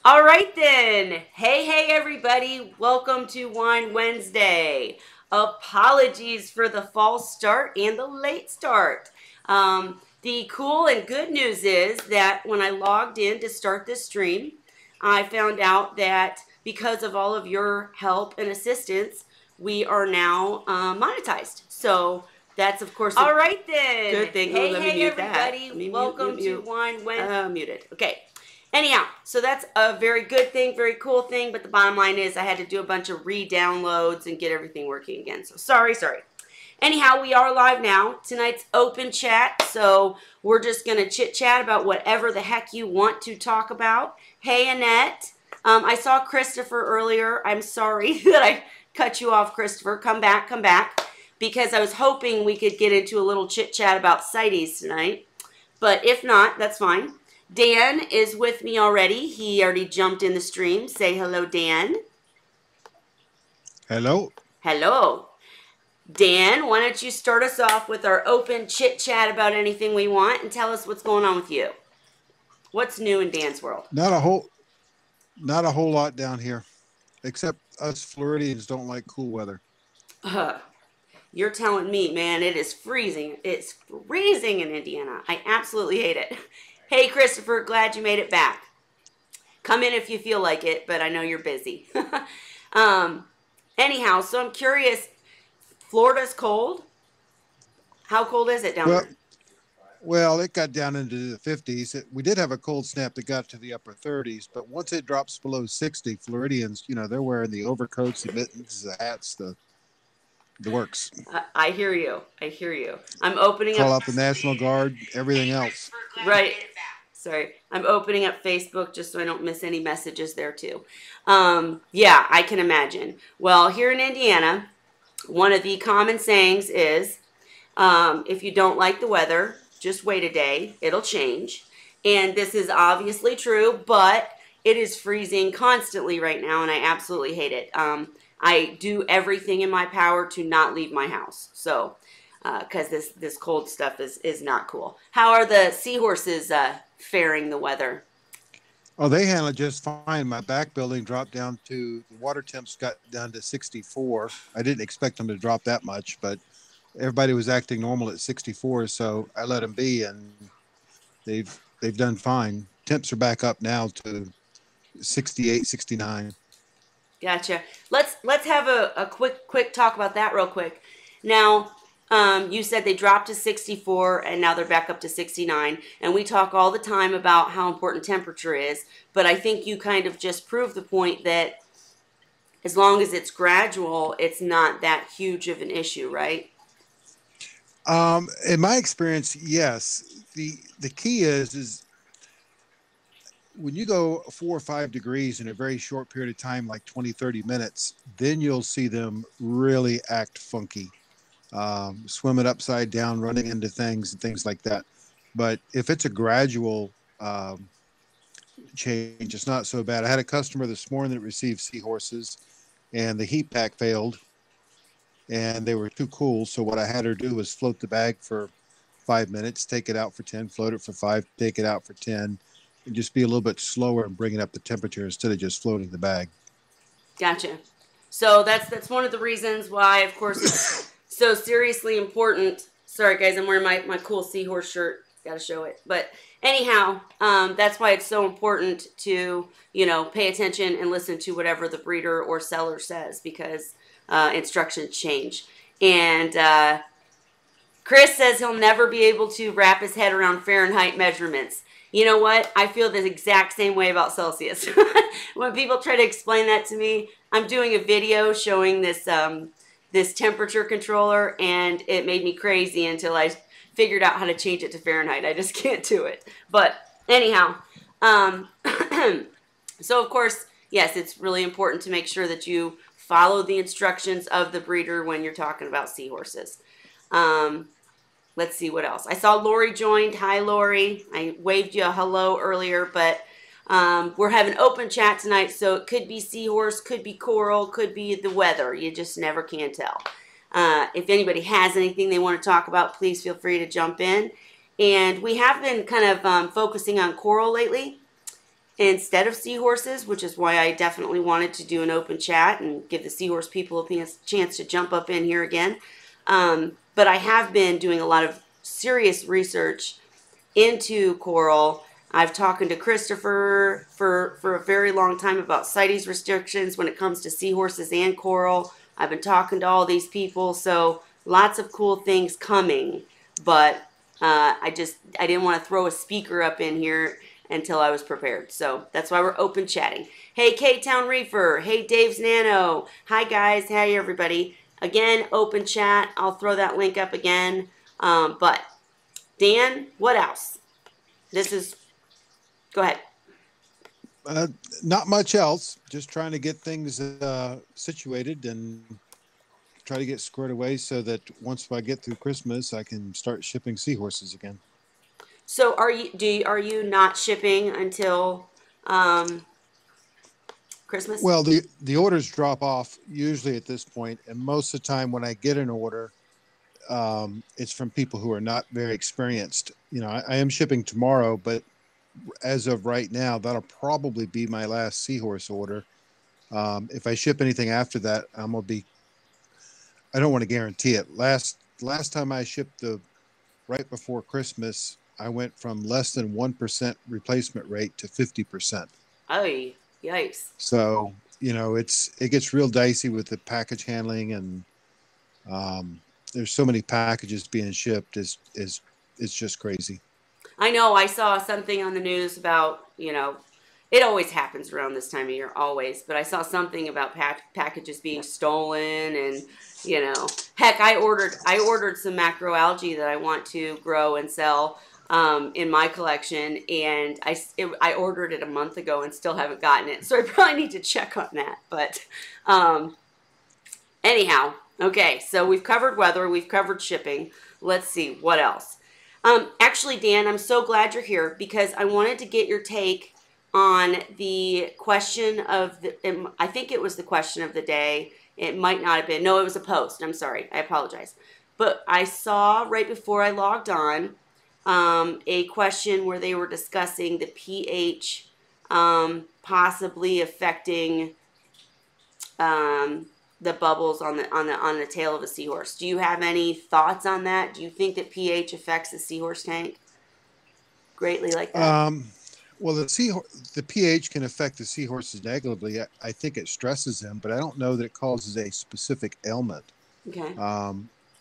All right then. Hey, everybody. Welcome to Wine Wednesday. Apologies for the false start and the late start. The cool and good news is that when I logged in to start this stream, I found out that because of all of your help and assistance, we are now monetized. So that's of course all right then. Good thing. Hey, let me mute everybody. That. Welcome to Wine Wednesday. Muted. Okay. Anyhow, so that's a very good thing, very cool thing, but the bottom line is I had to do a bunch of re-downloads and get everything working again. So sorry. Anyhow, we are live now. Tonight's open chat, so we're just going to chit-chat about whatever the heck you want to talk about. Hey, Annette. I saw Christopher earlier. I'm sorry that I cut you off, Christopher. Come back, because I was hoping we could get into a little chit-chat about CITES tonight, but if not, that's fine. Dan is with me already. He already jumped in the stream. Say hello, Dan. Hello. Hello. Dan, why don't you start us off with our open chit chat about anything we want and tell us what's going on with you. What's new in Dan's world? Not a whole lot down here, except us Floridians don't like cool weather. You're telling me, man, it is freezing. It's freezing in Indiana. I absolutely hate it. Hey, Christopher, glad you made it back. Come in if you feel like it, but I know you're busy. Anyhow, so I'm curious, Florida's cold? How cold is it down there? Well, it got down into the 50s. We did have a cold snap that got to the upper 30s, but once it drops below 60, Floridians, they're wearing the overcoats, the mittens, the hats, the works. I hear you. I'm opening Call out the National Guard, everything else. Right. Sorry. I'm opening up Facebook just so I don't miss any messages there too. Yeah, I can imagine. Well, here in Indiana, one of the common sayings is, if you don't like the weather, just wait a day. It'll change. And this is obviously true, but it is freezing constantly right now, and I absolutely hate it. I do everything in my power to not leave my house. So, because this cold stuff is not cool. How are the seahorses faring the weather? Oh, they handle it just fine. My back building dropped down to, the water temps got down to 64. I didn't expect them to drop that much, but everybody was acting normal at 64, so I let them be, and they've done fine. Temps are back up now to 68, 69. Gotcha. Let's have a quick talk about that real quick. Now, you said they dropped to 64 and now they're back up to 69. And we talk all the time about how important temperature is, but I think you kind of just proved the point that as long as it's gradual, it's not that huge of an issue, right? In my experience, yes. The key is when you go 4 or 5 degrees in a very short period of time, like 20, 30 minutes, then you'll see them really act funky, swimming upside down, running into things and things like that. But if it's a gradual change, it's not so bad. I had a customer this morning that received seahorses, and the heat pack failed, and they were too cool. So what I had her do was float the bag for 5 minutes, take it out for 10, float it for 5, take it out for 10, and just be a little bit slower and bringing up the temperature instead of just floating the bag. Gotcha. So that's one of the reasons why, of course, it's so seriously important. Sorry, guys, I'm wearing my cool seahorse shirt. Got to show it. But anyhow, that's why it's so important to, pay attention and listen to whatever the breeder or seller says, because instructions change. And Chris says he'll never be able to wrap his head around Fahrenheit measurements. You know what? I feel the exact same way about Celsius. When people try to explain that to me, I'm doing a video showing this this temperature controller, and it made me crazy until I figured out how to change it to Fahrenheit. I just can't do it. But anyhow, so of course, yes, it's really important to make sure that you follow the instructions of the breeder when you're talking about seahorses. Let's see what else. I saw Lori joined. Hi, Lori. I waved you a hello earlier, but we're having open chat tonight, so it could be seahorse, could be coral, could be the weather. You just never can tell. If anybody has anything they want to talk about, please feel free to jump in. And we have been kind of focusing on coral lately instead of seahorses, which is why I definitely wanted to do an open chat and give the seahorse people a chance to jump up in here again. But I have been doing a lot of serious research into coral. I've talked to Christopher for a very long time about CITES restrictions when it comes to seahorses and coral. I've been talking to all these people, so lots of cool things coming. But I didn't want to throw a speaker up in here until I was prepared. So that's why we're open chatting. Hey, K-Town Reefer. Hey, Dave's Nano. Hi, guys. Hey, everybody. Again, open chat. I'll throw that link up again. But Dan, what else? Go ahead. Not much else. Just trying to get things situated and try to get squared away so that once I get through Christmas, I can start shipping seahorses again. So are you not shipping until Christmas? Well, the orders drop off usually at this point, and most of the time when I get an order, it's from people who are not very experienced. You know, I am shipping tomorrow, but as of right now, that'll probably be my last seahorse order. If I ship anything after that, I'm gonna be. I don't want to guarantee it. Last time I shipped right before Christmas, I went from less than 1% replacement rate to 50%. Oh, yikes! So you know, it gets real dicey with the package handling, and there's so many packages being shipped. It's just crazy. I know I saw something on the news about, it always happens around this time of year, always, but I saw something about packages being stolen and, heck, I ordered some macroalgae that I want to grow and sell in my collection, and I ordered it a month ago and still haven't gotten it, so I probably need to check on that, but anyhow, okay, so we've covered weather, we've covered shipping. Let's see, what else? Actually, Dan, I'm so glad you're here because I wanted to get your take on the question of I think it was the question of the day. It might not have been. No, it was a post. I'm sorry. I apologize. But I saw right before I logged on a question where they were discussing the pH possibly affecting the bubbles on the tail of a seahorse. Do you have any thoughts on that? Do you think that pH affects the seahorse tank greatly like that? Well, the pH can affect the seahorses negatively. I think it stresses them, but I don't know that it causes a specific ailment. Okay.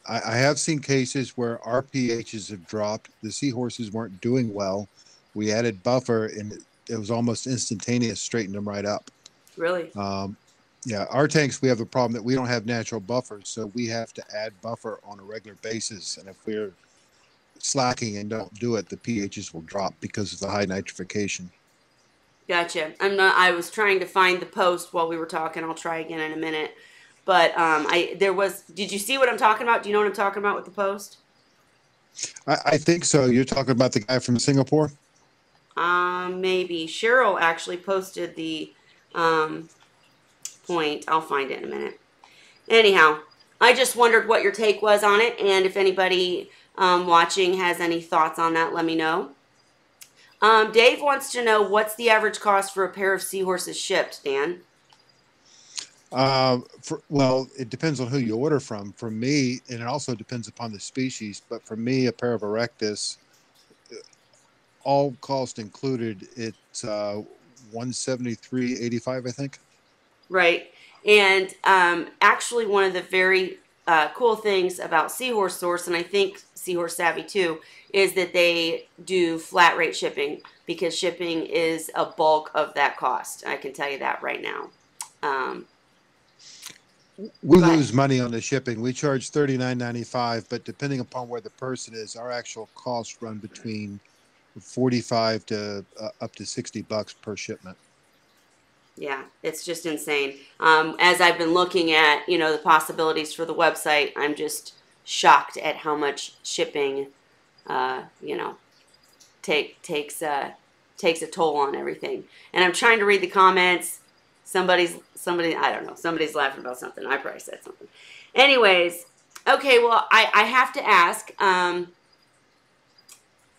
I have seen cases where our pHs have dropped. The seahorses weren't doing well. We added buffer, and it was almost instantaneous, straightened them right up. Really? Yeah, our tanks, we have a problem that we don't have natural buffers, so we have to add buffer on a regular basis. And if we're slacking and don't do it, the pHs will drop because of the high nitrification. Gotcha. I was trying to find the post while we were talking. I'll try again in a minute. But did you see what I'm talking about? Do you know what I'm talking about with the post? I think so. You're talking about the guy from Singapore? Maybe. Cheryl actually posted the point. I'll find it in a minute. Anyhow, I just wondered what your take was on it, and if anybody watching has any thoughts on that, let me know. Dave wants to know what's the average cost for a pair of seahorses shipped, Dan? Well, it depends on who you order from. For me, and it also depends upon the species, but for me, a pair of Erectus, all cost included, it's $173.85, I think. Right. And actually, one of the very cool things about Seahorse Source, and I think Seahorse Savvy too, is that they do flat rate shipping because shipping is a bulk of that cost. I can tell you that right now. We lose money on the shipping. We charge $39.95, but depending upon where the person is, our actual costs run between 45 to up to $60 per shipment. Yeah, it's just insane. As I've been looking at, the possibilities for the website, I'm just shocked at how much shipping, takes a toll on everything. And I'm trying to read the comments. Somebody, I don't know, somebody's laughing about something. I probably said something. Anyways, okay, well, I have to ask,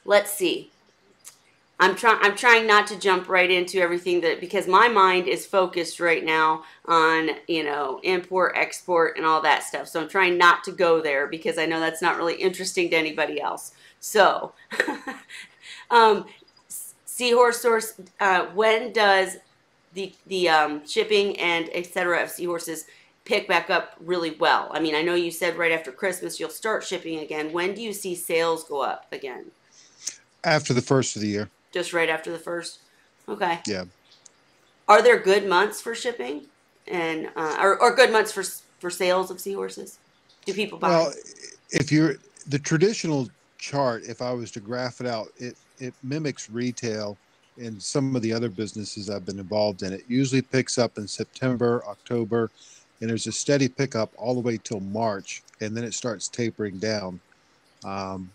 let's see. I'm trying not to jump right into everything that because my mind is focused right now on, import, export and all that stuff. So I'm trying not to go there because I know that's not really interesting to anybody else. So um Seahorse Source, when does the shipping and etc. of seahorses pick back up really well? I mean, I know you said right after Christmas you'll start shipping again. When do you see sales go up again? After the first of the year. Just right after the first? Okay. Yeah. Are there good months for shipping and or good months for sales of seahorses? Do people buy? Well, if you're the traditional chart, if I was to graph it out, it mimics retail and some of the other businesses I've been involved in. It usually picks up in September, October, and there's a steady pickup all the way till March, and then it starts tapering down. Um,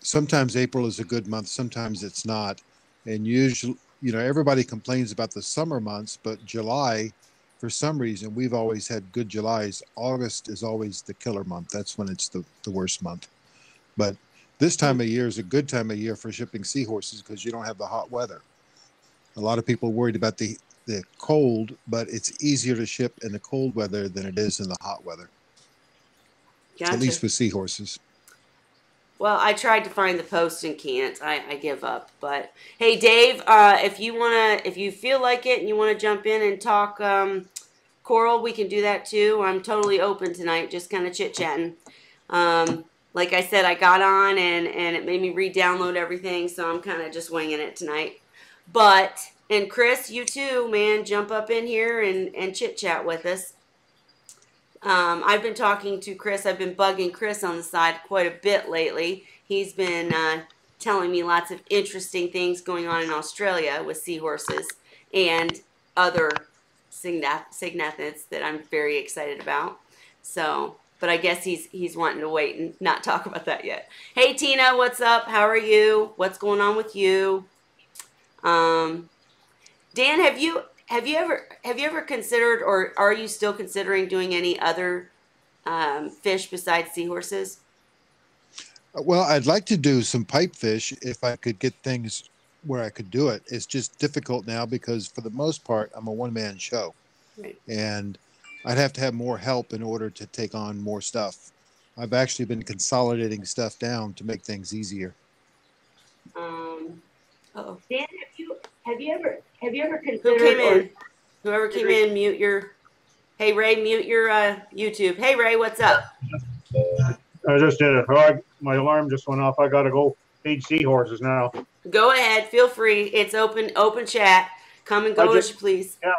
Sometimes April is a good month, sometimes it's not. And usually, everybody complains about the summer months, but July, for some reason, we've always had good Julys. August is always the killer month. That's when it's the worst month. But this time of year is a good time of year for shipping seahorses because you don't have the hot weather. A lot of people are worried about the cold, but it's easier to ship in the cold weather than it is in the hot weather. Gotcha. At least with seahorses. Well, I tried to find the post and can't. I give up. But hey, Dave, if you feel like it and you wanna jump in and talk coral, we can do that too. I'm totally open tonight, just kind of chit chatting. Like I said, I got on and it made me re-download everything, so I'm kind of just winging it tonight. And Chris, you too, man, jump up in here and chit chat with us. I've been talking to Chris. I've been bugging Chris on the side quite a bit lately. He's been telling me lots of interesting things going on in Australia with seahorses and other cygnathids that I'm very excited about. So, but I guess he's wanting to wait and not talk about that yet. Hey Tina, what's up? How are you? What's going on with you? Dan, have you ever considered, or are you still considering doing any other fish besides seahorses? Well, I'd like to do some pipefish if I could get things where I could do it. It's just difficult now because for the most part, I'm a one-man show. Right. And I'd have to have more help in order to take on more stuff. I've actually been consolidating stuff down to make things easier. Dan, have you ever considered? Whoever came in, mute your. Hey Ray, mute your YouTube. Hey Ray, what's up? I just did it. My alarm just went off. I gotta go feed seahorses now. Go ahead, feel free. It's open chat. Come and go as you please. Yeah,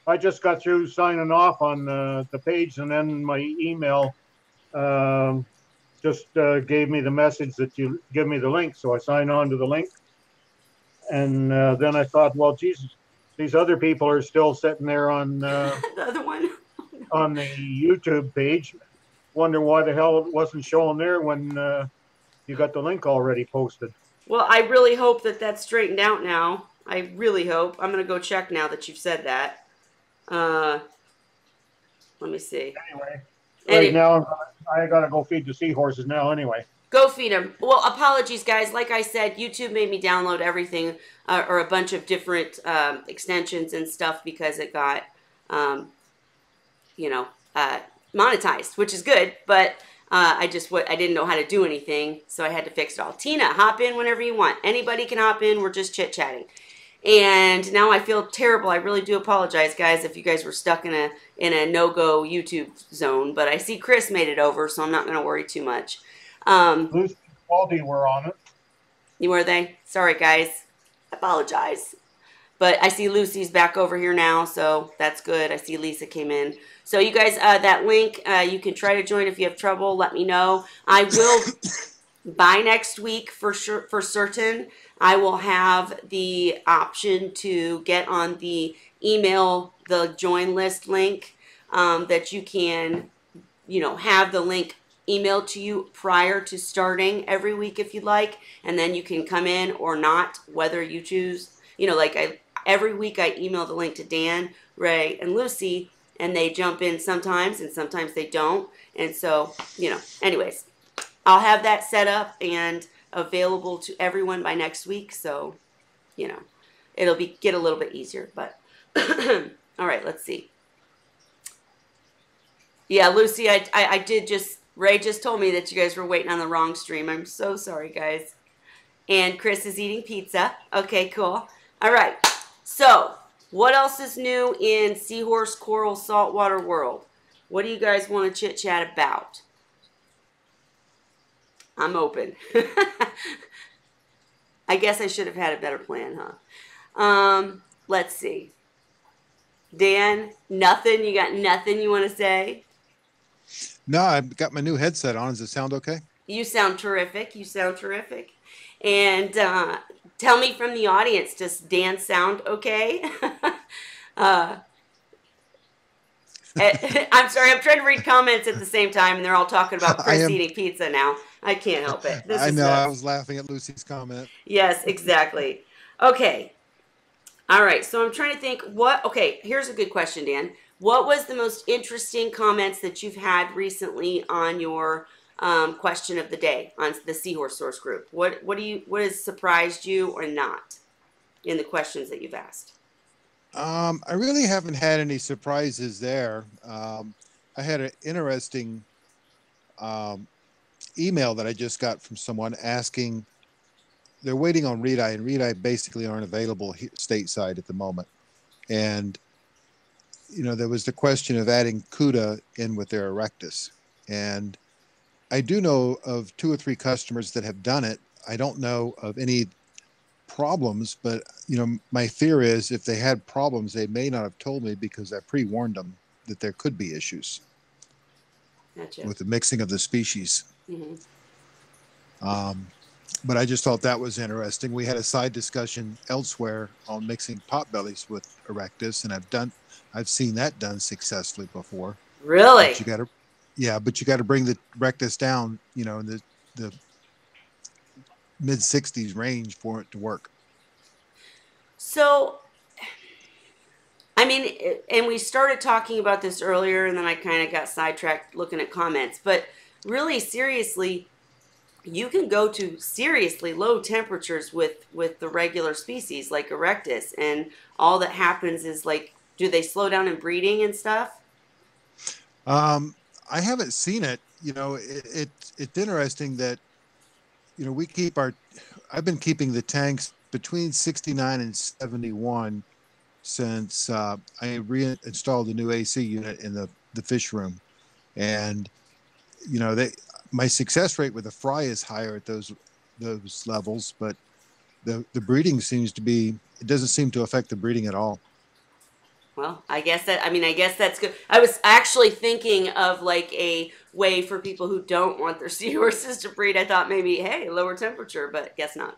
I just got through signing off on the page, and then my email just gave me the message that you give me the link. So I signed on to the link, and then I thought, well, Jesus, these other people are still sitting there on the other one on the YouTube page. Wonder why the hell it wasn't showing there when you got the link already posted. Well, I really hope that that's straightened out now. I really hope. I'm gonna go check now that you've said that. Let me see. Anyway, right now I gotta go feed the seahorses now. Anyway. Go feed them. Well, apologies, guys. Like I said, YouTube made me download everything or a bunch of different extensions and stuff because it got, monetized, which is good. But I didn't know how to do anything, so I had to fix it all. Tina, hop in whenever you want. Anybody can hop in. We're just chit-chatting. And now I feel terrible. I really do apologize, guys, if you guys were stuck in a no-go YouTube zone. But I see Chris made it over, so I'm not going to worry too much. Lucy and Baldy were on it. Were they? Sorry, guys. I apologize. But I see Lucy's back over here now, so that's good. I see Lisa came in. So you guys, that link, you can try to join if you have trouble. Let me know. I will, by next week for sure, for certain, I will have the option to get on the email, the join list link, that you can, have the link emailed to you prior to starting every week if you'd like, and then you can come in or not, whether you choose. Every week I email the link to Dan, Ray, and Lucy, and they jump in sometimes, and sometimes they don't. And so, anyways, I'll have that set up, and available to everyone by next week. So, you know, it'll get a little bit easier, but all right, let's see. Yeah, Lucy, I did Ray just told me that you guys were waiting on the wrong stream. I'm so sorry, guys. And Chris is eating pizza. Okay, cool. All right. So, what else is new in Seahorse Coral Saltwater World? What do you guys want to chit chat about? I'm open. I guess I should have had a better plan, huh? Let's see. Dan, nothing? You got nothing you want to say? No, I've got my new headset on. Does it sound okay? You sound terrific. You sound terrific. And tell me from the audience, does Dan sound okay? I'm sorry, I'm trying to read comments at the same time, and they're all talking about Chris eating pizza now. I can't help it. I know, I was laughing at Lucy's comment. Yes, exactly. Okay. All right, so I'm trying to think okay, here's a good question, Dan. What was the most interesting comments that you've had recently on your question of the day on the Seahorse Source group? What has surprised you or not in the questions that you've asked? I really haven't had any surprises there. I had an interesting email that I just got from someone asking, they're waiting on Reed-Eye, and Reed-Eye basically aren't available stateside at the moment. And, you know, there was the question of adding CUDA in with their Erectus. And I do know of 2 or 3 customers that have done it. I don't know of any problems, but, you know, my fear is if they had problems, they may not have told me because I pre-warned them that there could be issues. Gotcha. With the mixing of the species. Mm-hmm. But I just thought that was interesting. We had a side discussion elsewhere on mixing potbellies with Erectus, and I've seen that done successfully before. Really? But you got to bring the Erectus down, you know, in the mid 60s range for it to work. So, I mean, and we started talking about this earlier, and then I kind of got sidetracked looking at comments, but really seriously, you can go to seriously low temperatures with the regular species like Erectus, and all that happens is, like, do they slow down in breeding and stuff? I haven't seen it. You know, it's interesting that, you know, I've been keeping the tanks between 69 and 71 since I reinstalled the new AC unit in the fish room. And, you know, my success rate with the fry is higher at those levels, but the breeding it doesn't seem to affect the breeding at all. Well, I guess that's good. I was actually thinking of like a way for people who don't want their seahorses to breed. I thought maybe, hey, lower temperature, but guess not.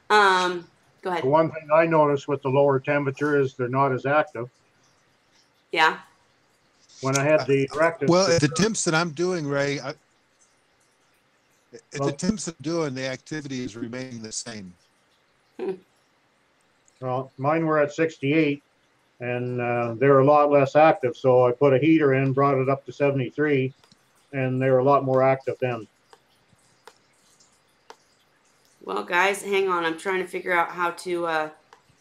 Go ahead. The one thing I noticed with the lower temperature is they're not as active. Yeah. When I had the Erectus. Well, at the temps that I'm doing, Ray, the temps I'm doing, the activity is remaining the same. Well, mine were at 68, and they're a lot less active. So I put a heater in, brought it up to 73, and they were a lot more active then. Well, guys, hang on. I'm trying to figure out how to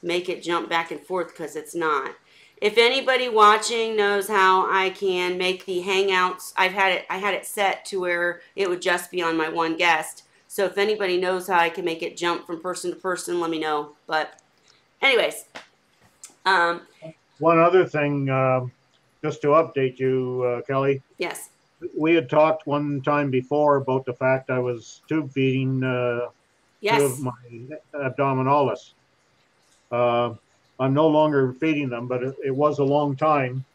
make it jump back and forth because it's not. If anybody watching knows how I can make the Hangouts, I had it set to where it would just be on my one guest. So if anybody knows how I can make it jump from person to person, let me know. But anyways. One other thing, just to update you, Kelly. Yes. We had talked one time before about the fact I was tube feeding two of my abdominalis. I'm no longer feeding them, but it was a long time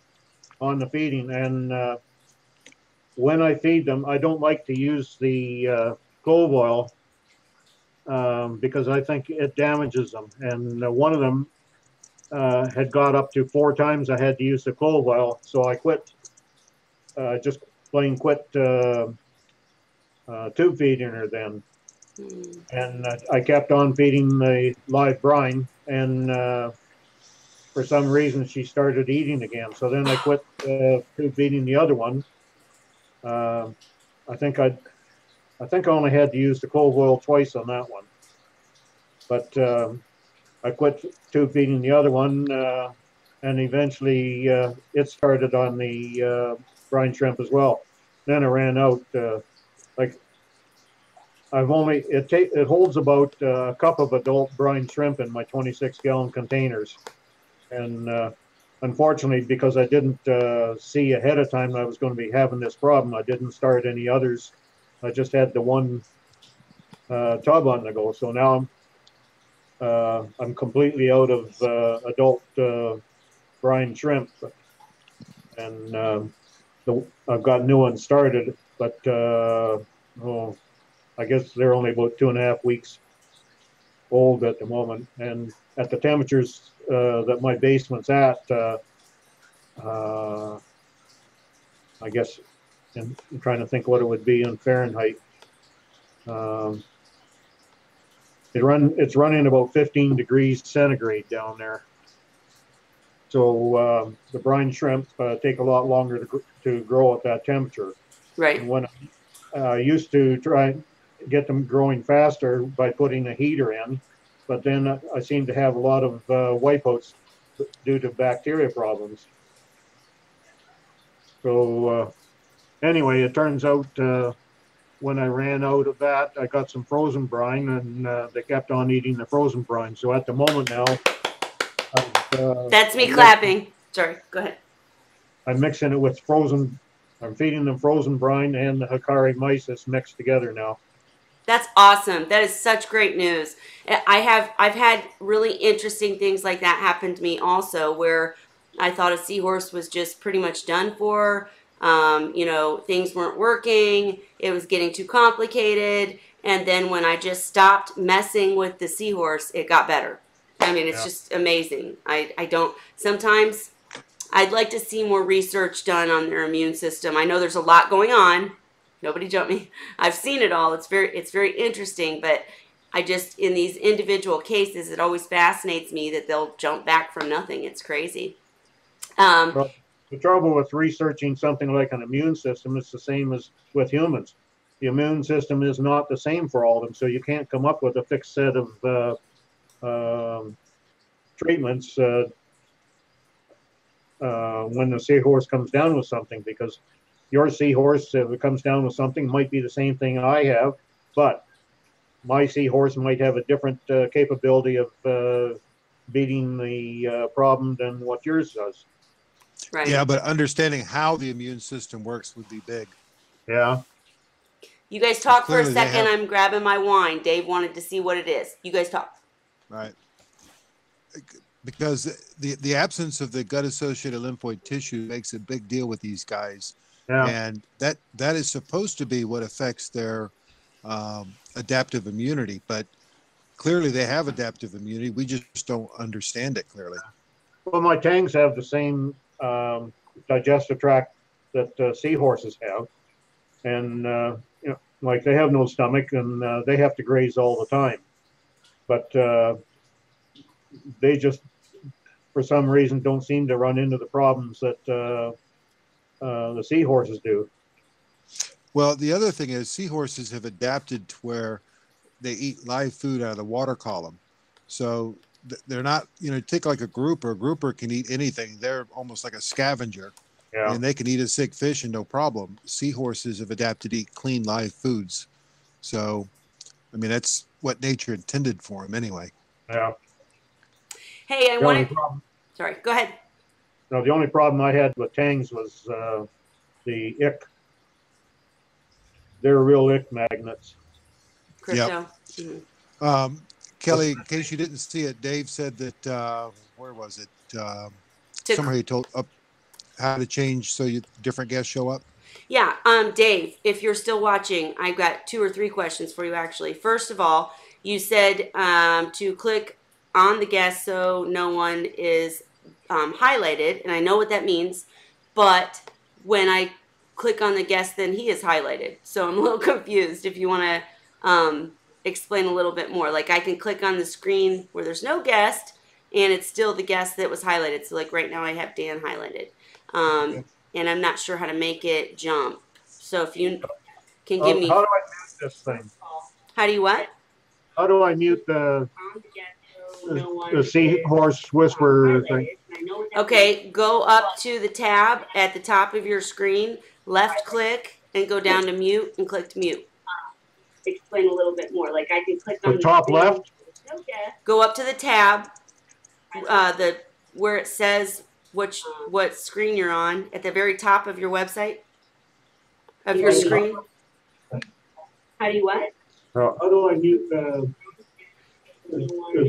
on the feeding. And when I feed them, I don't like to use the clove oil because I think it damages them. And one of them had got up to 4 times I had to use the clove oil. So I quit, just plain quit tube feeding her then. And I kept on feeding the live brine, and for some reason she started eating again. So then I quit tube feeding the other one. I think I think I only had to use the clove oil twice on that one. But I quit tube feeding the other one, and eventually it started on the brine shrimp as well. Then I ran out. Like it holds about a cup of adult brine shrimp in my 26-gallon containers, and unfortunately, because I didn't see ahead of time that I was going to be having this problem, I didn't start any others. I just had the one tub on the go. So now I'm completely out of adult brine shrimp, and I've got new ones started, but I guess they're only about 2.5 weeks old at the moment. And at the temperatures that my basement's at, I guess, and I'm trying to think what it would be in Fahrenheit. It's running about 15 degrees centigrade down there. So the brine shrimp take a lot longer to grow at that temperature. Right. And when I used to try and get them growing faster by putting a heater in, but then I seem to have a lot of wipeouts due to bacteria problems. So anyway, it turns out when I ran out of that, I got some frozen brine, and they kept on eating the frozen brine. So at the moment now, that's me clapping. Sorry, go ahead. I'm mixing it with frozen. I'm feeding them frozen brine and the Hikari mysis mixed together now. That's awesome. That is such great news. I've had really interesting things like that happen to me also, where I thought a seahorse was just pretty much done for. Things weren't working. It was getting too complicated. And then when I just stopped messing with the seahorse, it got better. I mean, it's just amazing. Sometimes I'd like to see more research done on their immune system. I know there's a lot going on. Nobody jump me. I've seen it all. It's very interesting, but in these individual cases, it always fascinates me that they'll jump back from nothing. It's crazy. Well, the trouble with researching something like an immune system is the same as with humans. The immune system is not the same for all of them, so you can't come up with a fixed set of treatments when the seahorse comes down with something, because your seahorse, if it comes down with something, might be the same thing I have, but my seahorse might have a different capability of beating the problem than what yours does. Right. Yeah, but understanding how the immune system works would be big. Yeah. You guys talk for a second. I'm grabbing my wine. Dave wanted to see what it is. You guys talk. Right. Because the absence of the gut-associated lymphoid tissue makes a big deal with these guys. Yeah. And that is supposed to be what affects their adaptive immunity. But clearly they have adaptive immunity. We just don't understand it clearly. Well, my tangs have the same digestive tract that seahorses have. And, like they have no stomach, and they have to graze all the time. But they just, for some reason, don't seem to run into the problems that the seahorses do. Well, the other thing is seahorses have adapted to where they eat live food out of the water column. So they're not, take like a grouper can eat anything. They're almost like a scavenger. Yeah. And they can eat a sick fish and no problem. Seahorses have adapted to eat clean live foods. So, I mean, that's what nature intended for them anyway. Yeah. Hey, I wanted... Sorry, go ahead. No, the only problem I had with tangs was the ick. They're real ick magnets. Crypto. Yep. Mm-hmm. Kelly, in case you didn't see it, Dave said that, where was it? Somewhere he told how to change so different guests show up. Yeah, Dave, if you're still watching, I've got 2 or 3 questions for you actually. First of all, you said to click on the guest so no one is highlighted, and I know what that means, but when I click on the guest, then he is highlighted. So I'm a little confused. If you want to explain a little bit more. Like I can click on the screen where there's no guest, and it's still the guest that was highlighted. So like right now I have Dan highlighted. And I'm not sure how to make it jump. So if you... can give me. How do I mute this thing? How do you what? How do I mute the seahorse whisperer thing? Okay, go up to the tab at the top of your screen, left click, and go down to mute and click to mute. Explain a little bit more. Like I can click on the top left. Go up to the tab, where it says what screen you're on at the very top of your website of your screen. How do you what? How do I mute the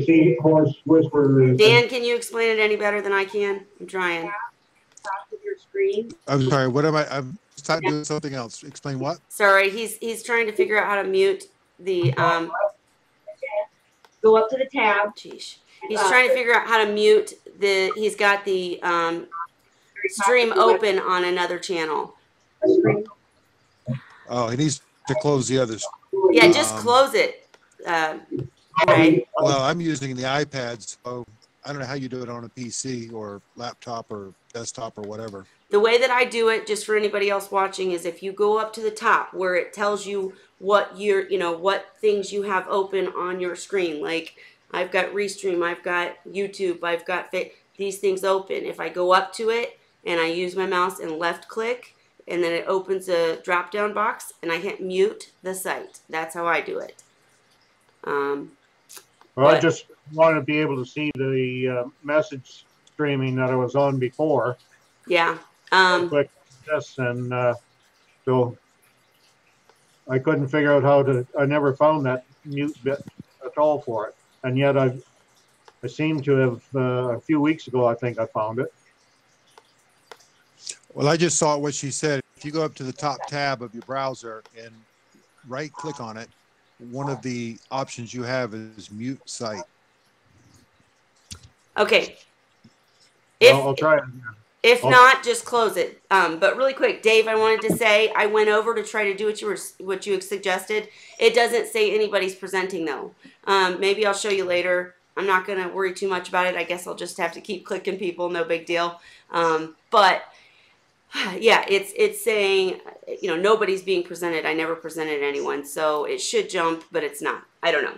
seahorse whisperer? Dan, can you explain it any better than I can? I'm trying. Top of your screen. I'm sorry. What am I? I'm doing something else. Explain what? Sorry, he's trying to figure out how to mute the Go up to the tab. Sheesh. He's trying to figure out how to mute the. He's got the stream open on another channel. Oh, he needs to close the others. Yeah, just close it. Right. Well, I'm using the iPad, so I don't know how you do it on a PC or laptop or desktop or whatever. The way that I do it, just for anybody else watching, is if you go up to the top where it tells you what what things you have open on your screen. Like I've got Restream, I've got YouTube, I've got these things open. If I go up to it and I use my mouse and left click, and then it opens a drop down box and I hit mute the site. That's how I do it. Well, I just want to be able to see the message streaming that I was on before. Yeah. Click this, and so I couldn't figure out how to. I never found that mute bit at all for it, and yet I seem to have a few weeks ago. I think I found it. Well, I just saw what she said. If you go up to the top tab of your browser and right click on it, one of the options you have is mute site. Okay. I'll try it. If not, just close it. But really quick, Dave, I wanted to say I went over to try to do what you suggested. It doesn't say anybody's presenting though. Maybe I'll show you later. I'm not going to worry too much about it. I guess I'll just have to keep clicking people. No big deal. But yeah, it's saying, nobody's being presented. I never presented anyone. So it should jump, but it's not. I don't know.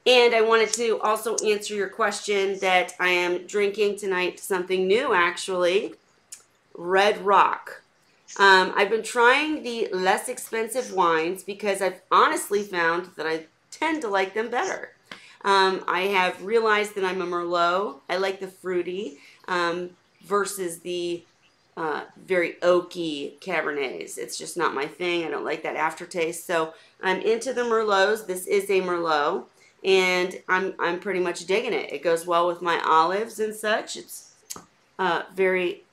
And I wanted to also answer your question that I am drinking tonight something new, actually. Red Rock. I've been trying the less expensive wines because I've honestly found that I tend to like them better. I have realized that I'm a Merlot. I like the fruity versus the very oaky Cabernets. It's just not my thing. I don't like that aftertaste. So I'm into the Merlots. This is a Merlot, and I'm pretty much digging it. It goes well with my olives and such. It's very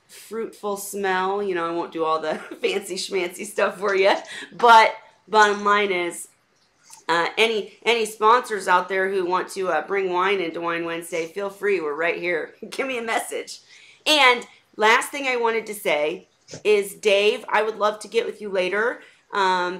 fruitful smell. I won't do all the fancy schmancy stuff for you, but bottom line is any sponsors out there who want to bring wine into Wine Wednesday, feel free. We're right here. Give me a message. And last thing I wanted to say is, Dave, I would love to get with you later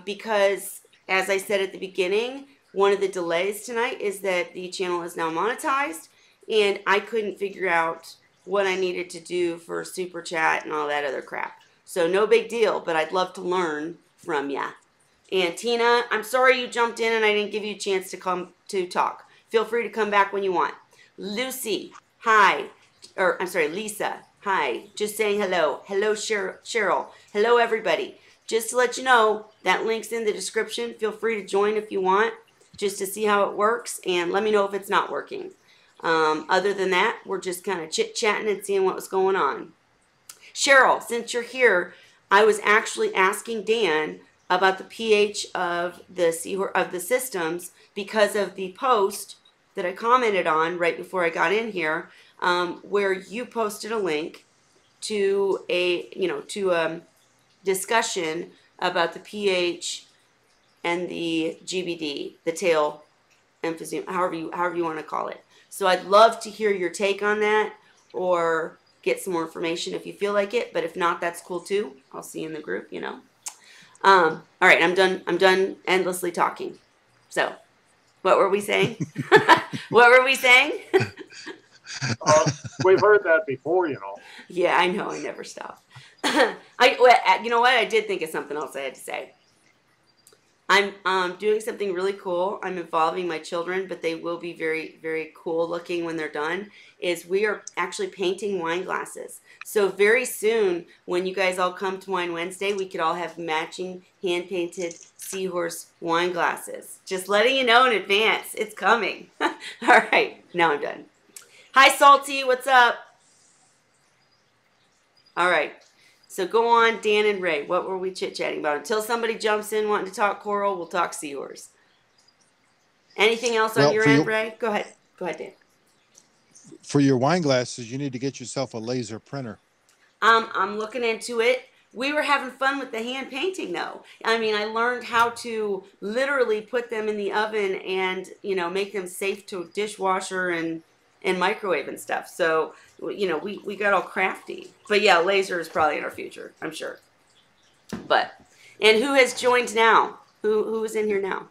because, as I said at the beginning, one of the delays tonight is that the channel is now monetized, and I couldn't figure out what I needed to do for Super Chat and all that other crap. So no big deal, but I'd love to learn from ya. And Tina, I'm sorry you jumped in and I didn't give you a chance to come to talk. Feel free to come back when you want. Lucy, hi. Or, I'm sorry, Lisa, hi. Just saying hello. Hello, Cheryl. Hello, everybody. Just to let you know, that link's in the description. Feel free to join if you want, just to see how it works, and let me know if it's not working. Other than that, we're just kind of chit-chatting and seeing what was going on. Cheryl, since you're here, I was actually asking Dan about the pH of the systems because of the post that I commented on right before I got in here, where you posted a link to a discussion about the pH and the GBD, the tail emphysema, however you want to call it. So I'd love to hear your take on that, or get some more information if you feel like it. But if not, that's cool too. I'll see you in the group, All right, I'm done endlessly talking. So, what were we saying? What were we saying? We've heard that before, Yeah, I know. I never stop. You know what? I did think of something else I had to say. I'm doing something really cool. I'm involving my children, but they will be very, very cool looking when they're done. Is we are actually painting wine glasses. So very soon, when you guys all come to Wine Wednesday, we could all have matching hand painted seahorse wine glasses. Just letting you know in advance, it's coming. All right, now I'm done. Hi, Salty, what's up? All right. So go on, Dan and Ray. What were we chit-chatting about? Until somebody jumps in wanting to talk coral, we'll talk seahorse. Anything else on your end, Ray? Go ahead. Go ahead, Dan. For your wine glasses, you need to get yourself a laser printer. I'm looking into it. We were having fun with the hand painting, though. I mean, I learned how to literally put them in the oven and, make them safe to dishwasher and microwave and stuff. So, we got all crafty. But yeah, laser is probably in our future, I'm sure. And who has joined now? Who is in here now?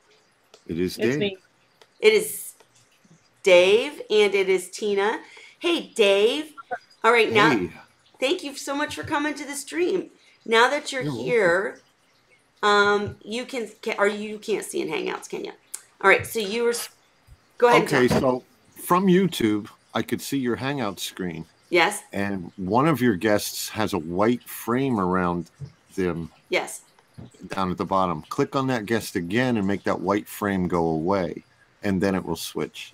It is Dave. It's me. It is Dave and it is Tina. Hey, Dave. All right, now, thank you so much for coming to the stream. Now that you're here, you can't see in Hangouts, can you? All right, so go ahead. Okay, so from YouTube, I could see your Hangout screen. Yes. And one of your guests has a white frame around them. Yes. Down at the bottom. Click on that guest again and make that white frame go away, and then it will switch.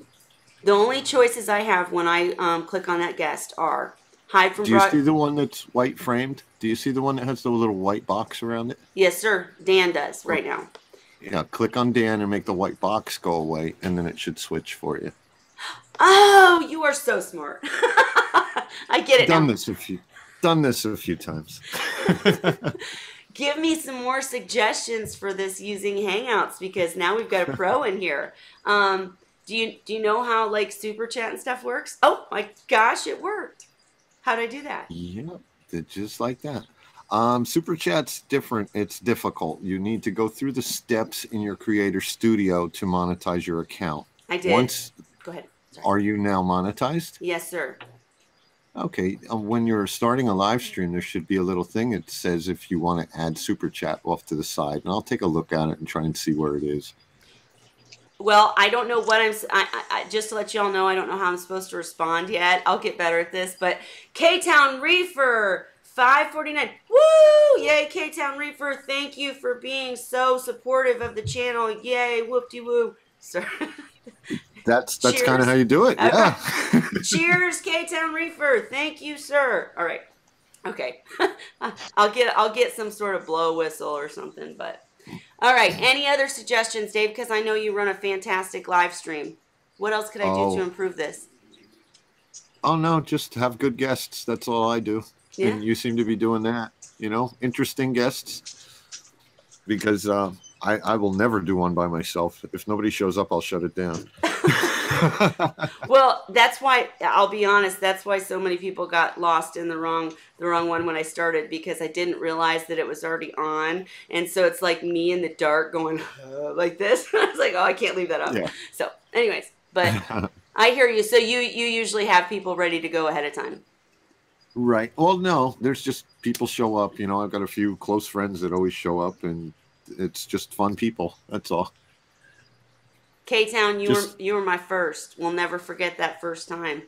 The only choices I have when I click on that guest are hide from. Do you see the one that's white framed? Do you see the one that has the little white box around it? Yes, sir. Dan does right now. Yeah, click on Dan and make the white box go away, and then it should switch for you. Oh, you are so smart. I get it now. Done this a few times. Give me some more suggestions for this using Hangouts, because now we've got a pro in here. Do you know how like Super Chat and stuff works? Oh my gosh, it worked. How did I do that? Yeah, just like that. Super Chat's different. It's difficult. You need to go through the steps in your Creator Studio to monetize your account. I did. Go ahead. Sorry. Are you now monetized? Yes, sir. Okay. When you're starting a live stream, there should be a little thing that says if you want to add Super Chat off to the side, and I'll take a look at it and try and see where it is. Well, I don't know what I just to let y'all know, I don't know how I'm supposed to respond yet. I'll get better at this, but K-Town Reefer, $5.49. Woo! Yay, K-Town Reefer. Thank you for being so supportive of the channel. Yay, whoop-de-woo. Sorry. That's kind of how you do it. Okay. Yeah. Cheers, K-Town Reefer. Thank you, sir. All right. Okay. I'll get some sort of blow whistle or something, but all right. Any other suggestions, Dave? Because I know you run a fantastic live stream. What else could I do to improve this? Oh, no, just have good guests. That's all I do. Yeah. And you seem to be doing that, interesting guests. Because I will never do one by myself. If nobody shows up, I'll shut it down. Well, that's why, I'll be honest, that's why so many people got lost in the wrong one when I started, because I didn't realize that it was already on. And so it's like me in the dark going like this. I was like, oh, I can't leave that up. Yeah. So anyways, but I hear you. So you usually have people ready to go ahead of time. Right. Well, no, there's just people show up. I've got a few close friends that always show up, and it's just fun people. That's all. K-Town, you were my first. We'll never forget that first time.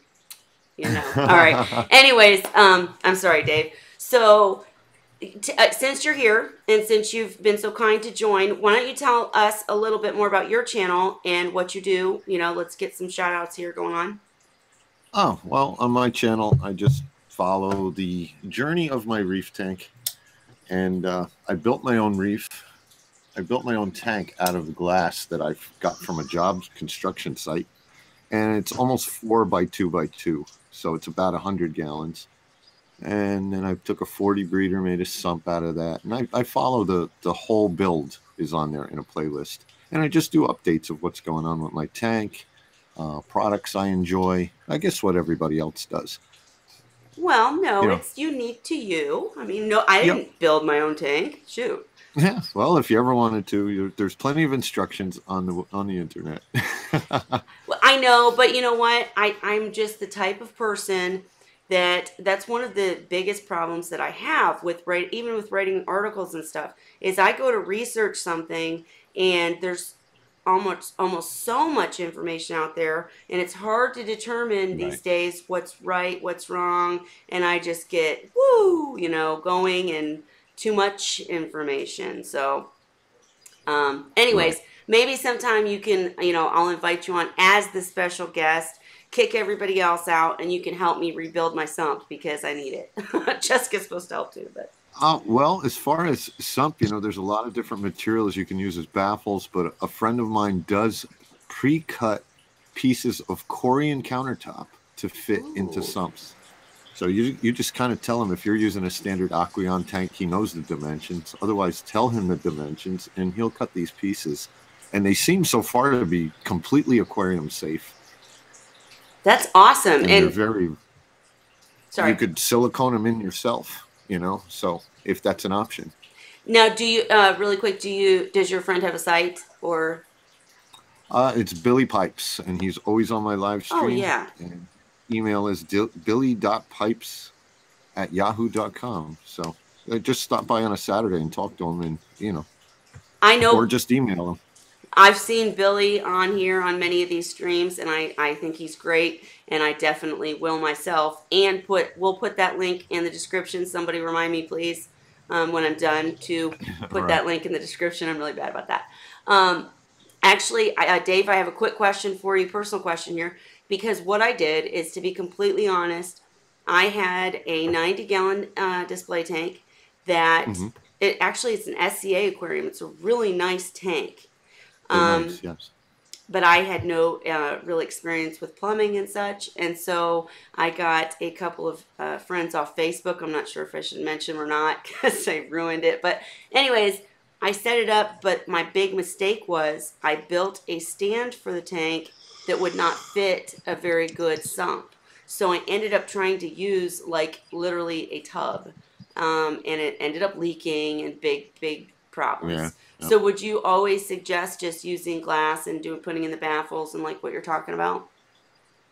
All right. Anyways, I'm sorry, Dave. So since you're here and since you've been so kind to join, why don't you tell us a little bit more about your channel and what you do? Let's get some shout outs here going on. Oh, well, on my channel, I just follow the journey of my reef tank. And I built my own reef. I built my own tank out of glass that I got from a job construction site. And it's almost 4 by 2 by 2. So it's about 100 gallons. And then I took a 40 breeder, made a sump out of that. And I follow the whole build is on there in a playlist. And I just do updates of what's going on with my tank, products I enjoy. I guess what everybody else does. Well, no, it's unique to you. I mean, no, I didn't build my own tank. Shoot. Yeah, well, if you ever wanted to, there's plenty of instructions on the internet. Well, I know, but you know what? I'm just the type of person that's one of the biggest problems that I have with even with writing articles and stuff, is I go to research something and there's almost so much information out there, and it's hard to determine these Right. days what's right, what's wrong, and I just get going and too much information. So anyways, Right. maybe sometime you can, I'll invite you on as the special guest, kick everybody else out, and you can help me rebuild my sump because I need it. Jessica's supposed to help too, but. Well, as far as sump, there's a lot of different materials you can use as baffles, but a friend of mine does pre-cut pieces of Corian countertop to fit into Ooh. sumps. So you just kind of tell him, if you're using a standard Aqueon tank, he knows the dimensions. Otherwise, tell him the dimensions, and he'll cut these pieces. And they seem so far to be completely aquarium safe. That's awesome. And they're And very. sorry. You could silicone them in yourself. So if that's an option. Now, do you really quick? Does your friend have a site or? It's Billy Pipes, and he's always on my live stream. Oh yeah. And email is billy.pipes@yahoo.com. So just stop by on a Saturday and talk to him, and I know. or just email him. I've seen Billy on here on many of these streams, and I think he's great, and I definitely will myself. And we'll put that link in the description. Somebody remind me, please, when I'm done, to put Right. that link in the description. I'm really bad about that. Actually, Dave, I have a quick question for you, personal question here, because what I did is, to be completely honest, I had a 90-gallon display tank that Mhm. it's an SCA aquarium. It's a really nice tank. They're nice, yes. But I had no real experience with plumbing and such, and so I got a couple of friends off Facebook. I'm not sure if I should mention them or not because I ruined it. But anyways, I set it up, but my big mistake was I built a stand for the tank that would not fit a very good sump. So I ended up trying to use like literally a tub, and it ended up leaking and big problems. Yeah. So would you always suggest just using glass and putting in the baffles and like what you're talking about?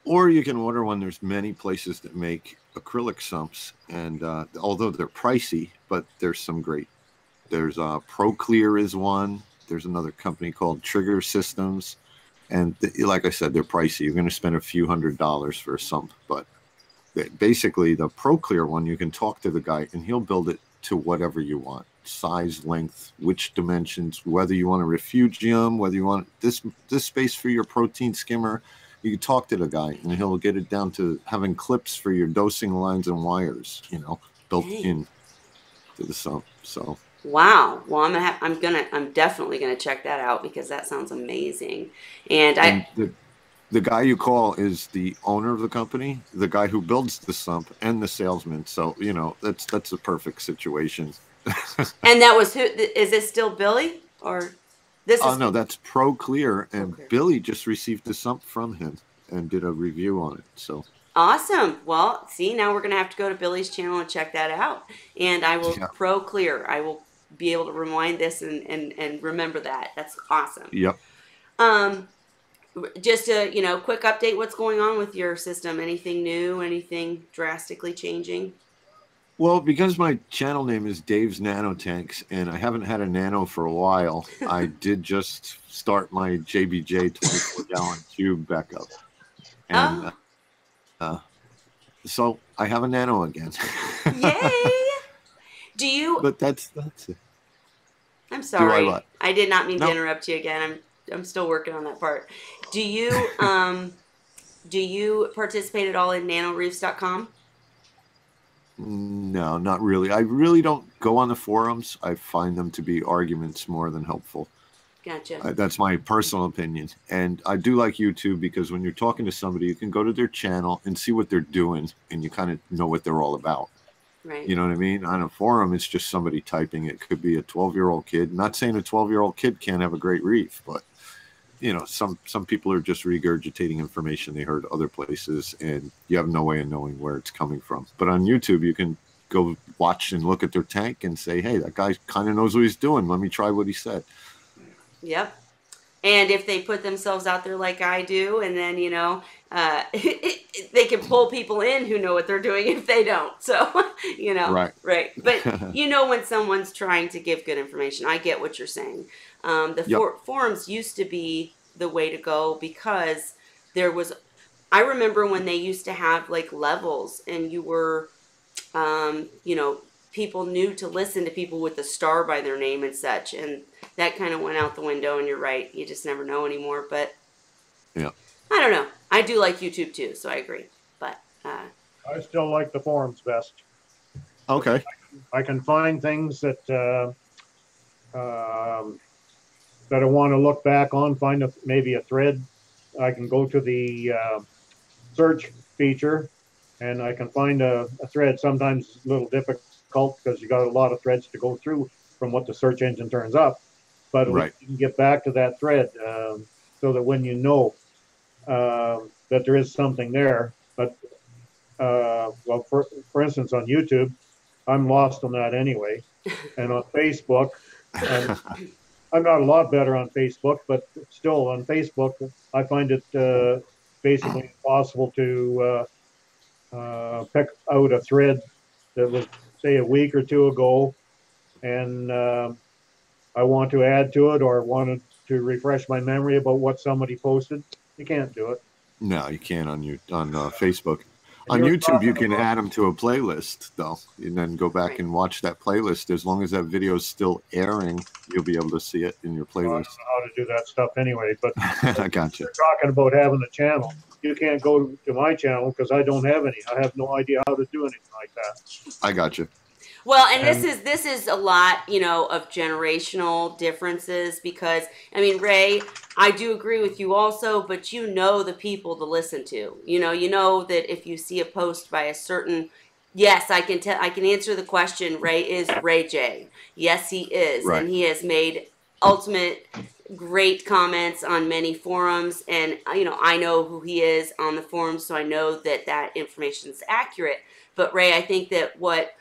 Or you can order one. There's many places that make acrylic sumps, and although they're pricey, but there's some great. There's ProClear is one. There's another company called Trigger Systems, and like I said, they're pricey. You're going to spend a few $100s for a sump, but basically the ProClear one, you can talk to the guy and he'll build it to whatever you want. Size, length, which dimensions, whether you want a refugium, whether you want this space for your protein skimmer. You can talk to the guy and he'll get it down to having clips for your dosing lines and wires, built Dang. in to the sump. So Wow. Well, I'm definitely gonna check that out because that sounds amazing. And the guy you call is the owner of the company, the guy who builds the sump, and the salesman. So that's a perfect situation. and that was who? Is it still Billy or this? Oh is no, that's ProClear, and ProClear. Billy just received the sump from him and did a review on it. So Awesome. Well, see, now we're gonna have to go to Billy's channel and check that out. And I will Yeah. ProClear. I will be able to rewind this and remember that. That's awesome. yep. Just a quick update. What's going on with your system? Anything new? Anything drastically changing? Well, because my channel name is Dave's Nano Tanks, and I haven't had a nano for a while, I did just start my JBJ 24-gallon tube back up, and so I have a nano again. Yay! Do you? But that's it. I'm sorry. what? I did not mean to No. interrupt you again. I'm still working on that part. Do you do you participate at all in nanoreefs.com? No, not really. I really don't go on the forums. I find them to be arguments more than helpful. Gotcha. That's my personal opinion. And I do like YouTube because when you're talking to somebody, you can go to their channel and see what they're doing, and you kind of know what they're all about. Right. You know what I mean? On a forum, it's just somebody typing. It could be a 12-year-old kid. Not saying a 12-year-old kid can't have a great reef, but some people are just regurgitating information they heard other places, and you have no way of knowing where it's coming from. But on YouTube, you can go watch and look at their tank and say, hey, that guy kind of knows what he's doing. Let me try what he said. Yep. And if they put themselves out there like I do, and then, you know, they can pull people in who know what they're doing if they don't. So, you know, right. But you know, when someone's trying to give good information, I get what you're saying. The forums used to be the way to go because there was, I remember when they used to have like levels and you were, you know, people knew to listen to people with a star by their name and such. And that kind of went out the window, and you're right. You just never know anymore. But yeah, I don't know. I do like YouTube too, so I agree. But I still like the forums best. Okay. I can find things that that I want to look back on, find maybe a thread. I can go to the search feature and I can find a thread. Sometimes it's a little difficult because you got a lot of threads to go through from what the search engine turns up. But you can get back to that thread so that when you know that there is something there. But, well, for instance, on YouTube, I'm lost on that anyway. And on Facebook, I'm not a lot better on Facebook, but still on Facebook, I find it basically impossible to pick out a thread that was, say, a week or two ago, and I want to add to it or wanted to refresh my memory about what somebody posted. You can't do it. No, you can't on Facebook. On YouTube, you can add them to a playlist, though, and then go back and watch that playlist. As long as that video is still airing, you'll be able to see it in your playlist. Well, I don't know how to do that stuff anyway, but I got you. You're talking about having a channel. You can't go to my channel because I don't have any. I have no idea how to do anything like that. I got you. Well, and this is a lot, you know, of generational differences because, I mean, Ray, I do agree with you also, but you know the people to listen to. You know that if you see a post by a certain, yes, I can answer the question. Ray is Ray J. Yes, he is, and he has made ultimate great comments on many forums, and you know I know who he is on the forums, so I know that information is accurate. But Ray, I think that what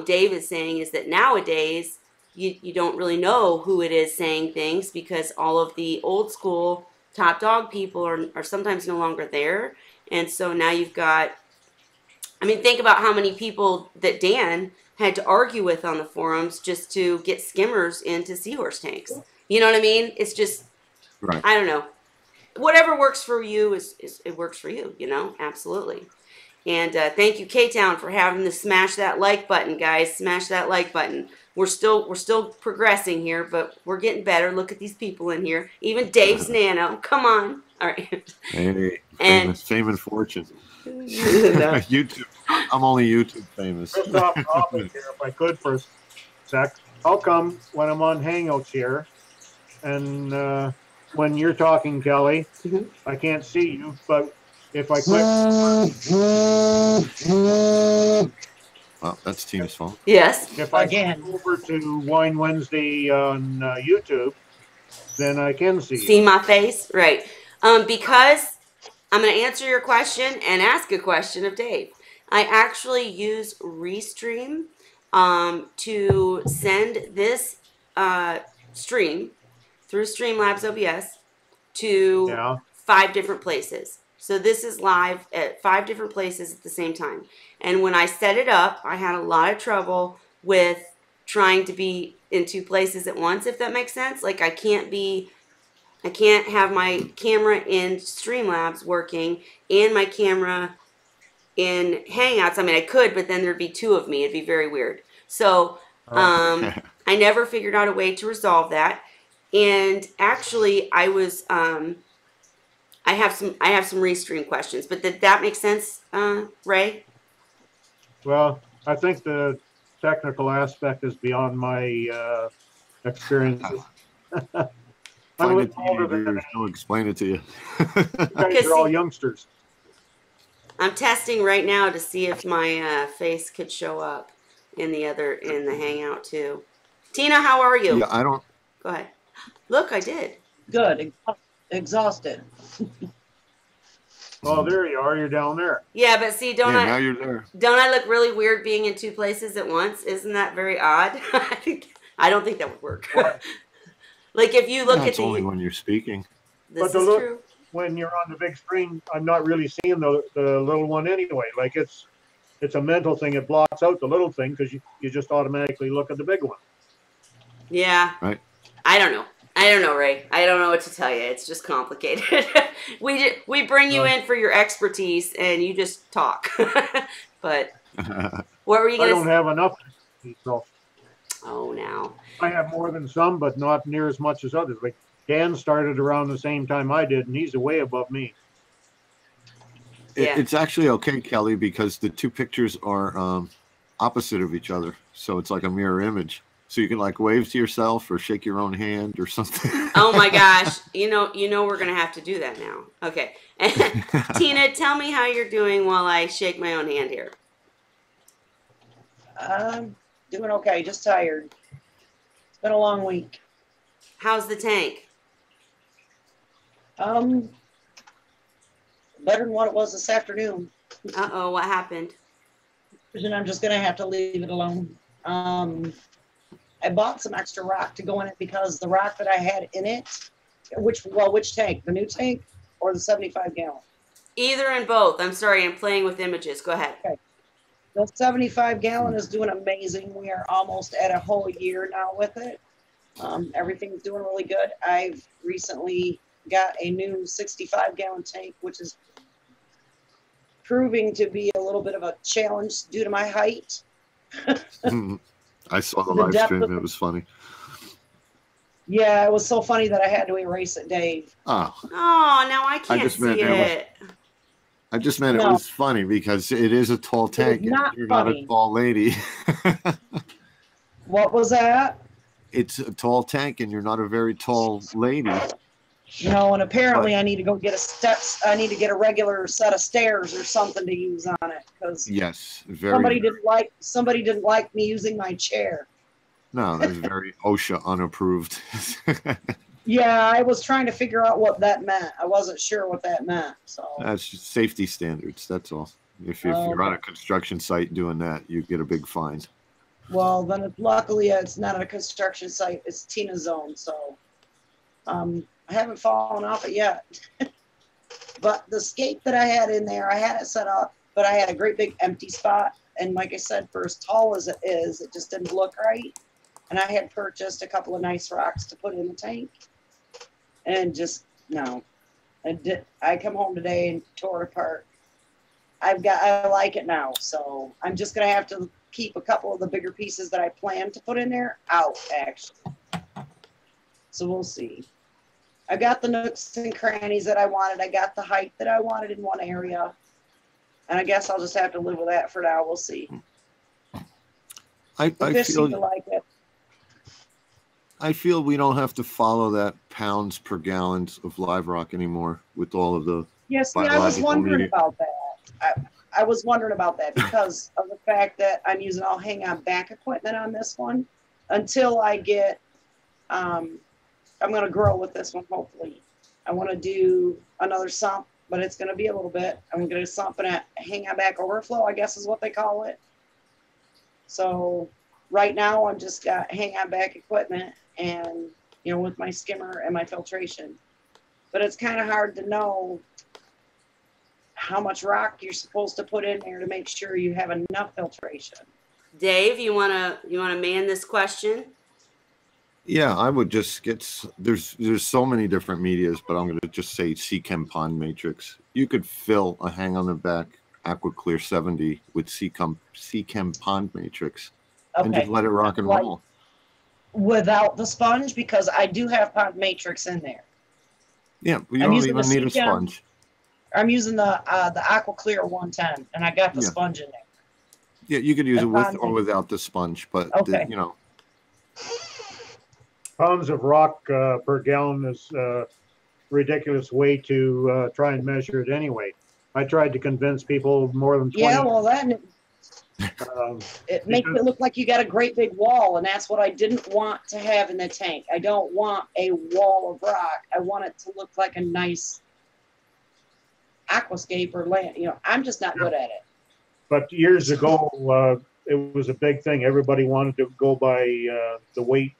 Dave is saying is that nowadays you don't really know who it is saying things because all of the old school top dog people are sometimes no longer there. And so now you've got, I mean, think about how many people that Dan had to argue with on the forums just to get skimmers into seahorse tanks. You know what I mean? It's just, I don't know. Whatever works for you is it works for you, you know? Absolutely. And thank you, K-Town, for having to smash that like button, guys. Smash that like button. We're still progressing here, but we're getting better. Look at these people in here. Even Dave's Nano. Come on. All right. Hey, fame and fortune. YouTube. I'm only YouTube famous. Just off topic here, if I could for a sec. How come when I'm on Hangouts here, and when you're talking, Kelly, I can't see you, but if I click... Well, that's Tina's fault. Yes. If I get over to Wine Wednesday on YouTube, then I can see you. See my face? Right. Because I'm going to answer your question and ask a question of Dave. I actually use Restream to send this stream through Streamlabs OBS to 5 different places. So this is live at 5 different places at the same time. And when I set it up, I had a lot of trouble with trying to be in 2 places at once, if that makes sense. Like I can't have my camera in Streamlabs working and my camera in Hangouts. I mean, I could, but then there'd be 2 of me. It'd be very weird. So I never figured out a way to resolve that. And actually, I was I have some Restream questions, but did that make sense, Ray? Well, I think the technical aspect is beyond my experiences. Find it to she'll explain it to you. You guys are all youngsters. I'm testing right now to see if my face could show up in the Hangout too. Tina, how are you? Yeah, I don't. Go ahead. Look, I did. Good. Exhausted. Oh, there you are. You're down there. Yeah, but see, now you're there. Don't I look really weird being in 2 places at once? Isn't that very odd? I don't think that would work. Like if you look at That's the only when you're speaking. this But is look, true. when you're on the big screen, I'm not really seeing the little one anyway. Like it's a mental thing. It blocks out the little thing because you just automatically look at the big one. Yeah. Right. I don't know. Ray. I don't know what to tell you. It's just complicated. we bring you in for your expertise, and you just talk. But what were you I going don't have enough. So Oh, now. I have more than some, but not near as much as others. Like Dan started around the same time I did, and he's way above me. Yeah. It's actually okay, Kelly, because the two pictures are opposite of each other. So it's like a mirror image. So you can like wave to yourself or shake your own hand or something. Oh my gosh. You know we're going to have to do that now. Okay. Tina, tell me how you're doing while I shake my own hand here. I'm doing okay, just tired. It's been a long week. How's the tank? Better than what it was this afternoon. Uh-oh, what happened? And I'm just gonna have to leave it alone. I bought some extra rock to go in it because the rock that I had in it, which tank? The new tank or the 75 gallon? Either and both. I'm sorry, I'm playing with images. Go ahead. Okay. The 75 gallon is doing amazing. We are almost at a whole year now with it. Everything's doing really good. I've recently got a new 65 gallon tank, which is proving to be a little bit of a challenge due to my height. I saw the The live depth stream. of- It was funny. Yeah, it was so funny that I had to erase it, Dave. Oh, Oh, now I can't just meant see it was- it. I just meant it No. was funny because it is a tall tank. And not you're not a funny. tall lady. What was that? It's a tall tank and you're not a very tall lady. No, and apparently I need to go get I need to get a regular set of stairs or something to use on it because Yes, very. somebody didn't like me using my chair. No, that's very OSHA unapproved. Yeah, I was trying to figure out what that meant. I wasn't sure what that meant. So That's just safety standards. That's all. If you're on a construction site doing that, you get a big fine. well, then luckily it's not a construction site. It's Tina Zone, so I haven't fallen off it yet. But the skate that I had in there, I had it set up, but I had a great big empty spot. And like I said, for as tall as it is, it just didn't look right. And I had purchased a couple of nice rocks to put in the tank. And just, no. I come home today and tore it apart. I like it now. So I'm just going to have to keep a couple of the bigger pieces that I planned to put in there out, actually. So we'll see. I got the nooks and crannies that I wanted. I got the height that I wanted in one area. And I guess I'll just have to live with that for now. We'll see. I The fish seem to feel like it. we don't have to follow that pounds per gallon of live rock anymore with all of the Yes, I was biological wondering media. about that. I was wondering about that because of the fact that I'm using all hang-on back equipment on this one until I get, I'm going to grow with this one, hopefully. I want to do another sump, but it's going to be a little bit. I'm going to sump and a hang-on back overflow, I guess is what they call it. So right now I'm just got hang-on back equipment and, you know, with my skimmer and my filtration. But it's kind of hard to know how much rock you're supposed to put in there to make sure you have enough filtration. Dave, you wanna man this question? Yeah, I would just get. There's so many different medias, but I'm going to just say Seachem Pond Matrix. You could fill a hang on the back AquaClear 70 with Seachem Pond Matrix and Okay. just let it rock and Like- roll. Without the sponge, because I do have Pond Matrix in there. Yeah, you I'm don't using even the need a Seachem. sponge. I'm using the AquaClear 110, and I got the Yeah. sponge in there. Yeah, you could use it And with Pond or without the sponge, but Okay. you know, Pounds of rock per gallon is a ridiculous way to try and measure it anyway. I tried to convince people more than 20. Yeah, well, that um, it makes it look like you got a great big wall, and that's what I didn't want to have in the tank. I don't want a wall of rock. I want it to look like a nice aquascape or land. You know, I'm just not good at it. but years ago, it was a big thing. Everybody wanted to go by the weight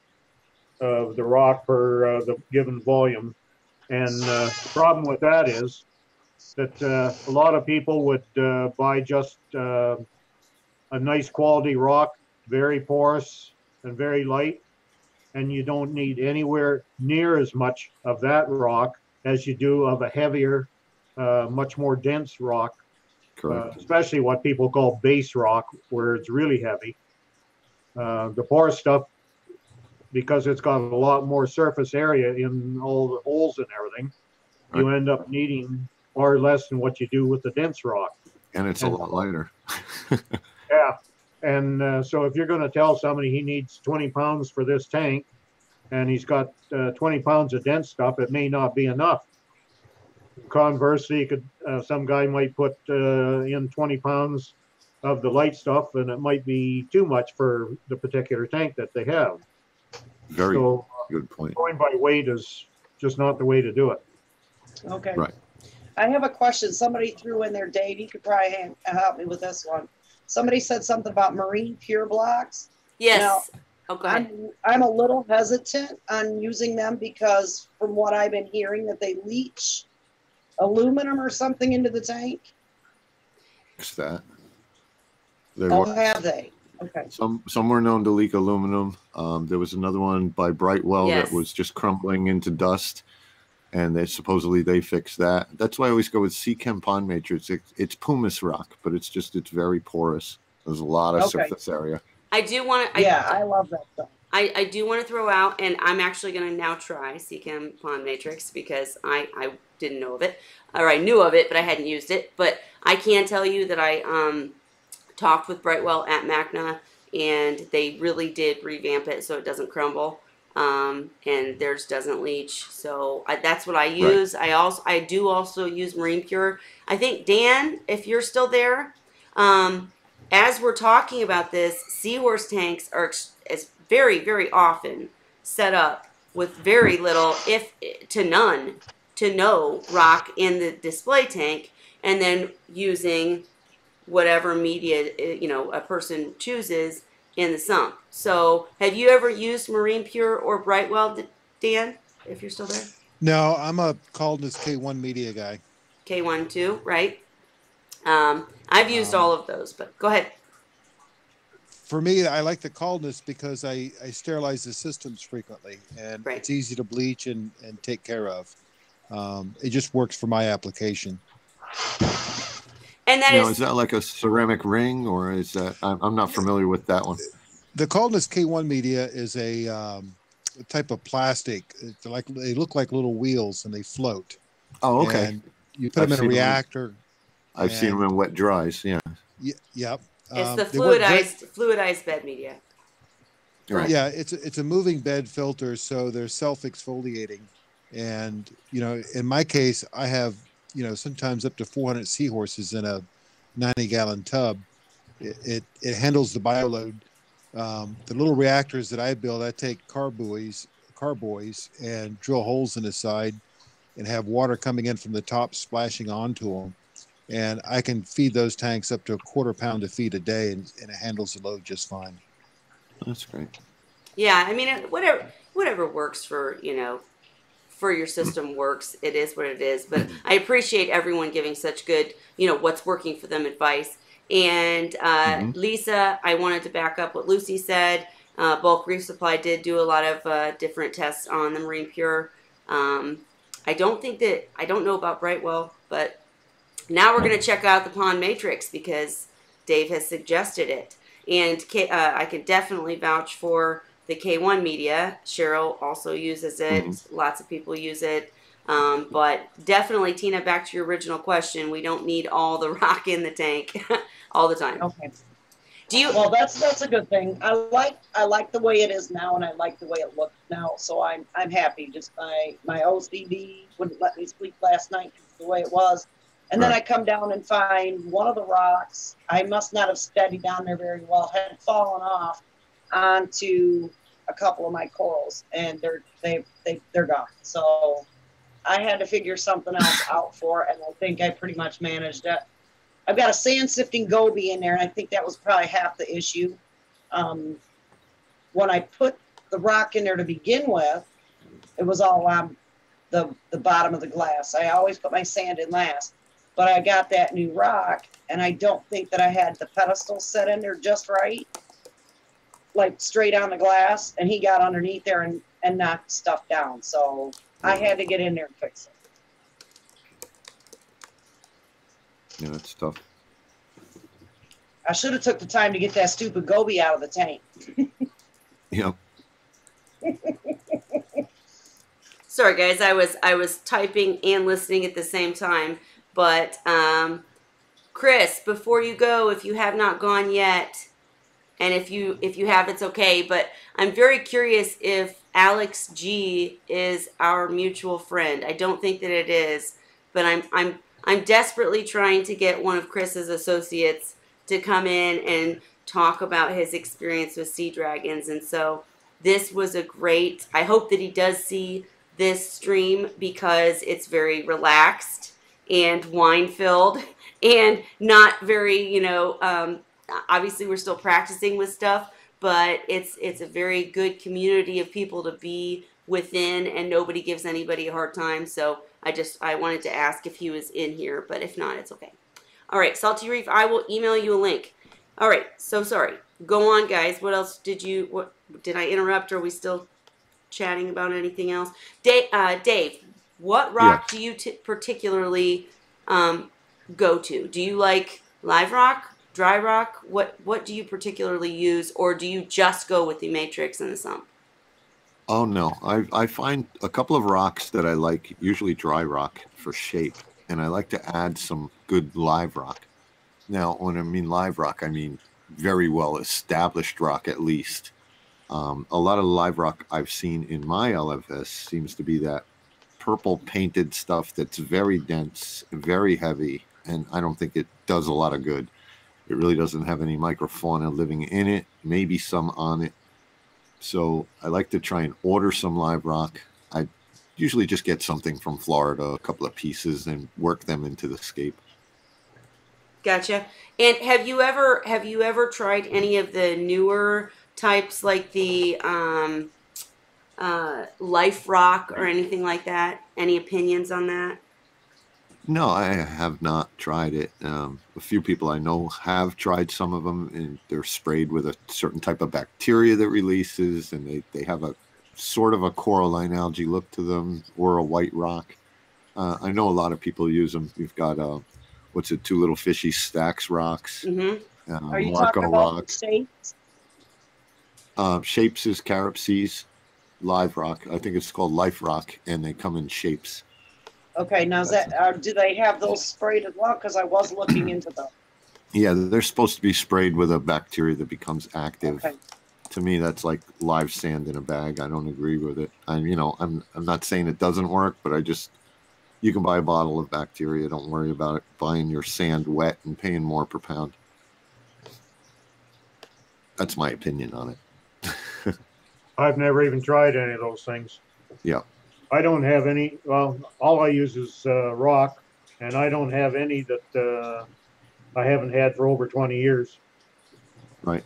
of the rock per the given volume. And the problem with that is that a lot of people would buy just a nice quality rock, very porous and very light, and you don't need anywhere near as much of that rock as you do of a heavier, much more dense rock, especially what people call base rock, where it's really heavy. The porous stuff, because it's got a lot more surface area in all the holes and everything, you end up needing far less than what you do with the dense rock. And it's a lot lighter. Yeah. And so if you're going to tell somebody he needs 20 pounds for this tank and he's got 20 pounds of dense stuff, it may not be enough. Conversely, you could, some guy might put in 20 pounds of the light stuff, and it might be too much for the particular tank that they have. Very good point. Going by weight is just not the way to do it. Okay. Right. I have a question. Somebody threw in there, Dave. You could probably help me with this one. Somebody said something about marine pure blocks. Yes. Now, go ahead. I'm a little hesitant on using them because from what I've been hearing that they leach aluminum or something into the tank. What's that? Have they? Okay. Some were known to leak aluminum. There was another one by Brightwell that was just crumbling into dust, and supposedly they fixed that. That's why I always go with Seachem Pond Matrix. It's pumice rock, but it's very porous. There's a lot of surface area. I do want to. I love that stuff. I do want to throw out, and I'm actually going to now try Seachem Pond Matrix because I didn't know of it, or I knew of it, but I hadn't used it. But I can tell you that I talked with Brightwell at MACNA, and they really did revamp it so it doesn't crumble, and theirs doesn't leach. So that's what I use. Right. I do also use Marine Pure. I think, Dan, if you're still there, as we're talking about this, Seahorse tanks are very, very often set up with very little, if to none, to no rock in the display tank, and then using whatever media a person chooses in the sump. So have you ever used Marine Pure or Brightwell, Dan, if you're still there? No, I'm a Caldness K1 media guy. K1 too, right? I've used all of those, but go ahead. For me, I like the Caldness because I sterilize the systems frequently, and it's easy to bleach and take care of. It just works for my application. And that is that like a ceramic ring, or is that? I'm not familiar with that one. The Caldness K1 media is a type of plastic. They look like little wheels, and they float. Oh, okay. And you put them in a reactor. I've seen them in wet dries. Yeah. Yep. It's the fluidized bed media. Right. Yeah, it's a moving bed filter, so they're self-exfoliating, and in my case, I have sometimes up to 400 seahorses in a 90-gallon tub. It handles the bioload. The little reactors that I build, I take carboys, and drill holes in the side, and have water coming in from the top splashing onto them. And I can feed those tanks up to a quarter pound of feed a day, and it handles the load just fine. That's great. Yeah, I mean, whatever works for your system works. It is what it is. But I appreciate everyone giving such good, what's working for them advice. And Lisa, I wanted to back up what Lucy said. Bulk Reef Supply did do a lot of different tests on the Marine Pure. I don't know about Brightwell, but now we're going to check out the Pond Matrix because Dave has suggested it. And I can definitely vouch for the K1 media. Cheryl also uses it. Lots of people use it. But definitely, Tina, back to your original question, we don't need all the rock in the tank all the time. Okay. Well, that's a good thing. I like the way it is now, and I like the way it looks now. So I'm happy. Just my OCD wouldn't let me sleep last night the way it was. And then I come down and find one of the rocks, I must not have steadied down there very well, had fallen off onto a couple of my corals, and they're gone. So I had to figure something else out for it, and I think I pretty much managed it. I've got a sand sifting goby in there, and I think that was probably half the issue. When I put the rock in there to begin with. It was all on the bottom of the glass. I always put my sand in last. But I got that new rock, and I don't think that I had the pedestal set in there just right, like straight on the glass, and he got underneath there and knocked stuff down. So I had to get in there and fix it. Yeah, that's tough. I should have took the time to get that stupid goby out of the tank. Yep. Sorry, guys. I was typing and listening at the same time. But Chris, before you go, if you have not gone yet, and if you have, it's okay. But I'm very curious if Alex G is our mutual friend. I don't think that it is, but I'm desperately trying to get one of Chris's associates to come in and talk about his experience with sea dragons. And so this was a great, I hope that he does see this stream because it's very relaxed and wine filled and not very, obviously we're still practicing with stuff, but it's a very good community of people to be within, and nobody gives anybody a hard time. So I wanted to ask if he was in here, but if not, it's okay. All right, Salty Reef, I will email you a link. All right, so sorry. Go on, guys. What else did I interrupt? Or are we still chatting about anything else? Dave, what rock do you particularly go to? Do you like live rock, dry rock? What do you particularly use, or do you just go with the matrix and the sump? Oh, no. I find a couple of rocks that I like, usually dry rock for shape, and I like to add some good live rock. Now, when I mean live rock, I mean very well established rock at least. A lot of the live rock I've seen in my LFS seems to be that purple painted stuff that's very dense, very heavy, and I don't think it does a lot of good. It really doesn't have any microfauna living in it, maybe some on it. So I like to try and order some live rock. I usually just get something from Florida, a couple of pieces, and work them into the scape. Gotcha. And have you ever tried any of the newer types, like the Life Rock or anything like that? Any opinions on that? No, I have not tried it. A few people I know have tried some of them, and they're sprayed with a certain type of bacteria that releases, and they have a sort of a coralline algae look to them, or a white rock. I know a lot of people use them. You've got Two Little Fishy Stacks rocks. Mm-hmm. Are you Marco talking about rocks. Shapes? Shapes is Carapses. Live rock. I think it's called Life Rock, and they come in shapes. Okay, now is that do they have those sprayed as well? Because I was looking into them. Yeah, they're supposed to be sprayed with a bacteria that becomes active. Okay. To me, that's like live sand in a bag. I don't agree with it. I'm not saying it doesn't work, but you can buy a bottle of bacteria. Don't worry about it. Buying your sand wet and paying more per pound. That's my opinion on it. I've never even tried any of those things. Yeah. I don't have any. Well, all I use is rock, and I don't have any that I haven't had for over 20 years. Right.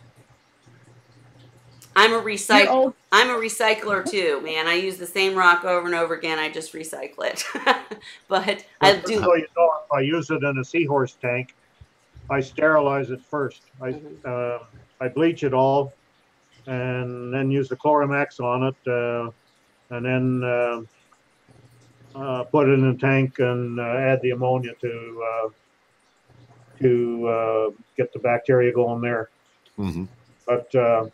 I'm a recycler too, man. I use the same rock over and over again. I just recycle it. But I do. So if I use it in a seahorse tank, I sterilize it first. I bleach it all, and then use the Chloramax on it, and then put it in a tank and add the ammonia to get the bacteria going there. Mm-hmm. But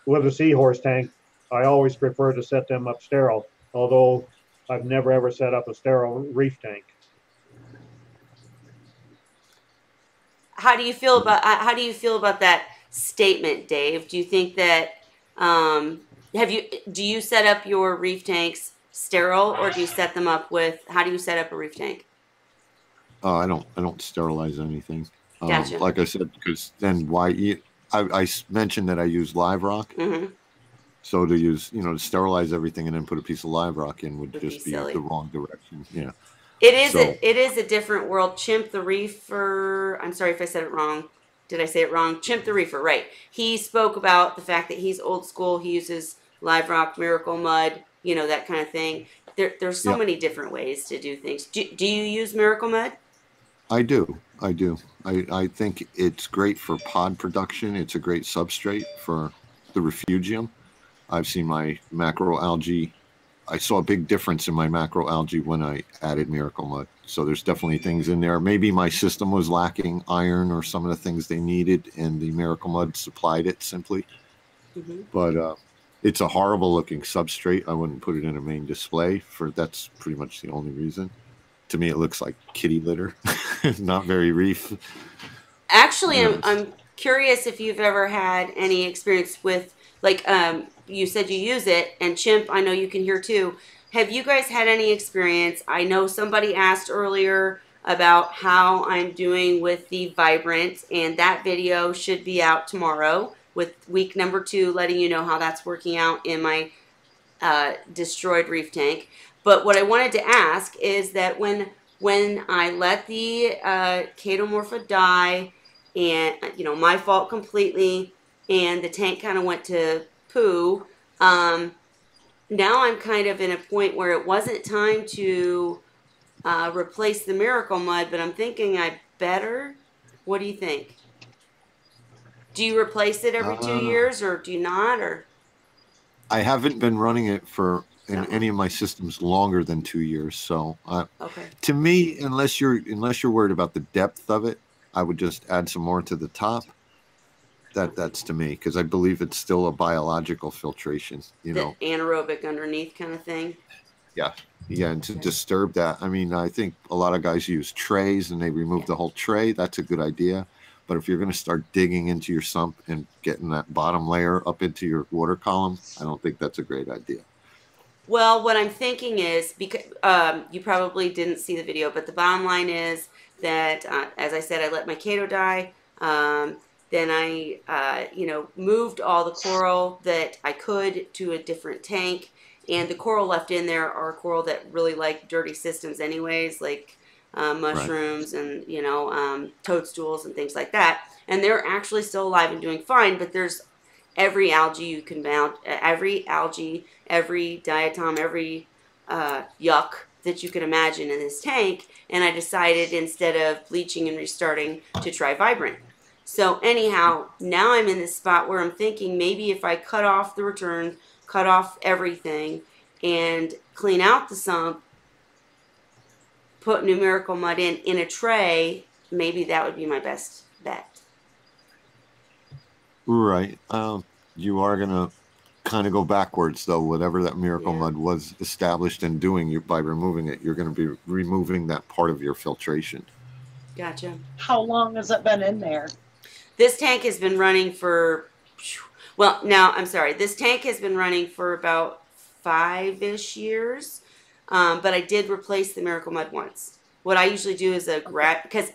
with a seahorse tank, I always prefer to set them up sterile, although I've never ever set up a sterile reef tank. How do you feel about that statement, Dave? Do you think that do you set up your reef tanks sterile, or do you set them up with, how do you set up a reef tank? I don't sterilize anything. Gotcha. Like I said, because then I mentioned that I use live rock. Mm-hmm. So to use, to sterilize everything and then put a piece of live rock in would just be silly. the wrong direction. Yeah. It is a different world. Chimp the Reefer, I'm sorry if I said it wrong. Did I say it wrong? Chimp the Reefer, right. He spoke about the fact that he's old school. He uses Live Rock, Miracle Mud, you know, that kind of thing. There's so Yep. many different ways to do things. Do you use Miracle Mud? I do. I do. I think it's great for pod production. It's a great substrate for the refugium. I've seen my macroalgae. I saw a big difference in my macroalgae when I added Miracle Mud. So there's definitely things in there. Maybe my system was lacking iron or some of the things they needed, and the Miracle Mud supplied it simply. Mm-hmm. But it's a horrible looking substrate. I wouldn't put it in a main display. That's pretty much the only reason. To me, it looks like kitty litter. Not very reef. Actually, Yes. I'm curious if you've ever had any experience with, like, you said you use it, and Chimp, I know you can hear too. Have you guys had any experience? I know somebody asked earlier about how I'm doing with the Vibrant, and that video should be out tomorrow with week number 2, letting you know how that's working out in my destroyed reef tank. But what I wanted to ask is that when I let the Chaetomorpha die, and, you know, my fault completely, and the tank kind of went to poo, now I'm kind of in a point where it wasn't time to replace the Miracle Mud, but I'm thinking I better. What do you think? Do you replace it every 2 years, or do you not? Or I haven't been running it in any of my systems longer than 2 years. So okay. To me, unless you're worried about the depth of it, I would just add some more to the top. That's to me, because I believe it's still a biological filtration, you The know. anaerobic underneath kind of thing. Yeah, and to disturb that, I mean, I think a lot of guys use trays and they remove the whole tray. That's a good idea. But if you're going to start digging into your sump and getting that bottom layer up into your water column, I don't think that's a great idea. Well, what I'm thinking is, because you probably didn't see the video, but the bottom line is that, as I said, I let my Chaeto die. Then I, moved all the coral that I could to a different tank. And the coral left in there are coral that really like dirty systems anyways, like mushrooms and, toadstools and things like that. And they're actually still alive and doing fine, but there's every algae you can mount, every algae, every diatom, every yuck that you can imagine in this tank. And I decided, instead of bleaching and restarting, to try Vibrant. So anyhow, now I'm in this spot where I'm thinking maybe if I cut off the return, cut off everything, and clean out the sump, put new Miracle Mud in a tray, maybe that would be my best bet. Right. You are going to kind of go backwards, though. Whatever that Miracle Mud was established in doing, by removing it, you're going to be removing that part of your filtration. Gotcha. How long has it been in there? This tank has been running for, this tank has been running for about 5-ish years, but I did replace the Miracle Mud once. What I usually do is because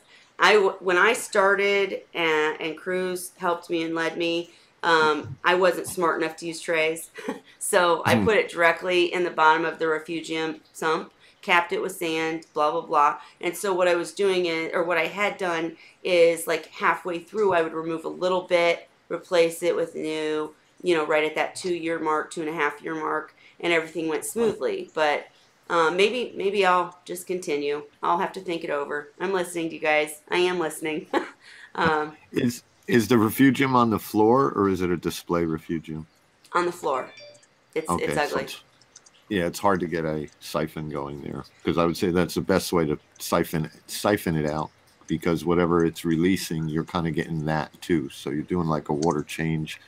when I started and Cruz helped me and led me, I wasn't smart enough to use trays. So I put it directly in the bottom of the refugium sump, capped it with sand, blah, blah, blah. And so what I was doing what I had done is, like, halfway through, I would remove a little bit, replace it with new, right at that 2-year mark, 2.5-year mark, and everything went smoothly. But maybe I'll just continue. I'll have to think it over. I'm listening to you guys. I am listening. Is the refugium on the floor, or is it a display refugium? On the floor. It's ugly. It's hard to get a siphon going there, because I would say that's the best way to siphon it out, because whatever it's releasing, you're kind of getting that too. So you're doing like a water change.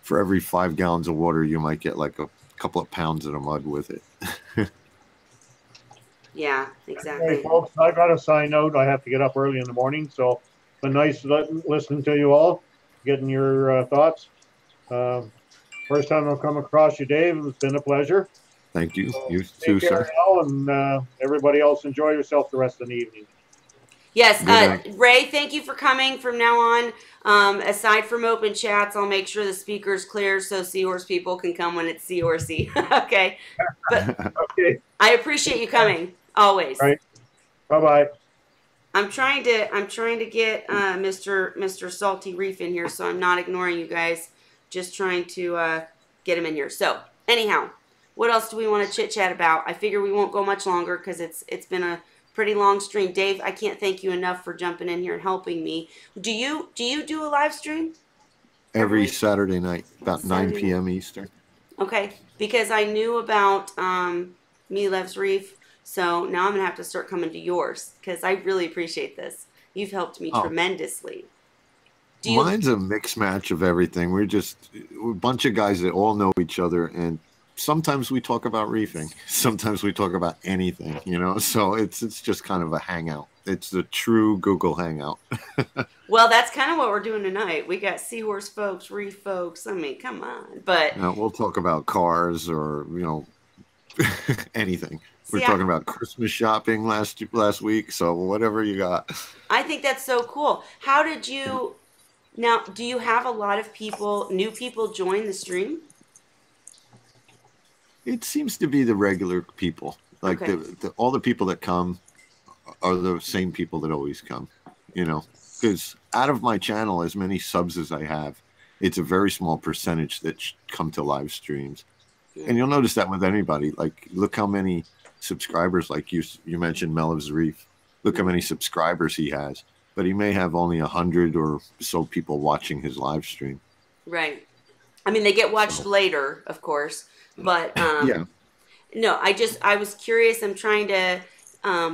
For every 5 gallons of water, you might get like a couple of pounds of the mud with it. Yeah, exactly. Hey, folks, I got a sign out. I have to get up early in the morning, so it's been nice listening to you all, getting your thoughts. First time I've come across you, Dave. It's been a pleasure. Thank you. So You too, sir. Now, and everybody else, enjoy yourself the rest of the evening. Yes, Ray, thank you for coming from now on. Aside from open chats, I'll make sure the speaker's clear so Seahorse people can come when it's Seahorsey. Okay. But Okay. I appreciate you coming, always. All right. Bye-bye. I'm trying to get Mr. Salty Reef in here, so I'm not ignoring you guys. Just trying to get them in here. So anyhow, what else do we want to chit chat about? I figure we won't go much longer because it's been a pretty long stream. Dave, I can't thank you enough for jumping in here and helping me. Do you do a live stream? Every Saturday night, about 9 p.m. Eastern. Okay, because I knew about Milev's Reef, so now I'm going to have to start coming to yours because I really appreciate this. You've helped me tremendously. Mine's a mixed match of everything. We're a bunch of guys that all know each other, and sometimes we talk about reefing. Sometimes we talk about anything, you know? So it's just kind of a hangout. It's the true Google hangout. Well, that's kind of what we're doing tonight. We got seahorse folks, reef folks. I mean, come on. But we'll talk about cars or, you know, anything. We're talking about Christmas shopping last week. So whatever you got. I think that's so cool. How did you... Now, do you have a lot of people, new people join the stream? It seems to be the regular people. Like all the people that come are the same people that always come, you know, because out of my channel, as many subs as I have, it's a very small percentage that come to live streams. And you'll notice that with anybody. Like, look how many subscribers, like you mentioned Milev's Reef. Look how many subscribers he has. But he may have only 100 or so people watching his live stream. Right. I mean, they get watched later, of course. But yeah. No, I was curious. I'm trying to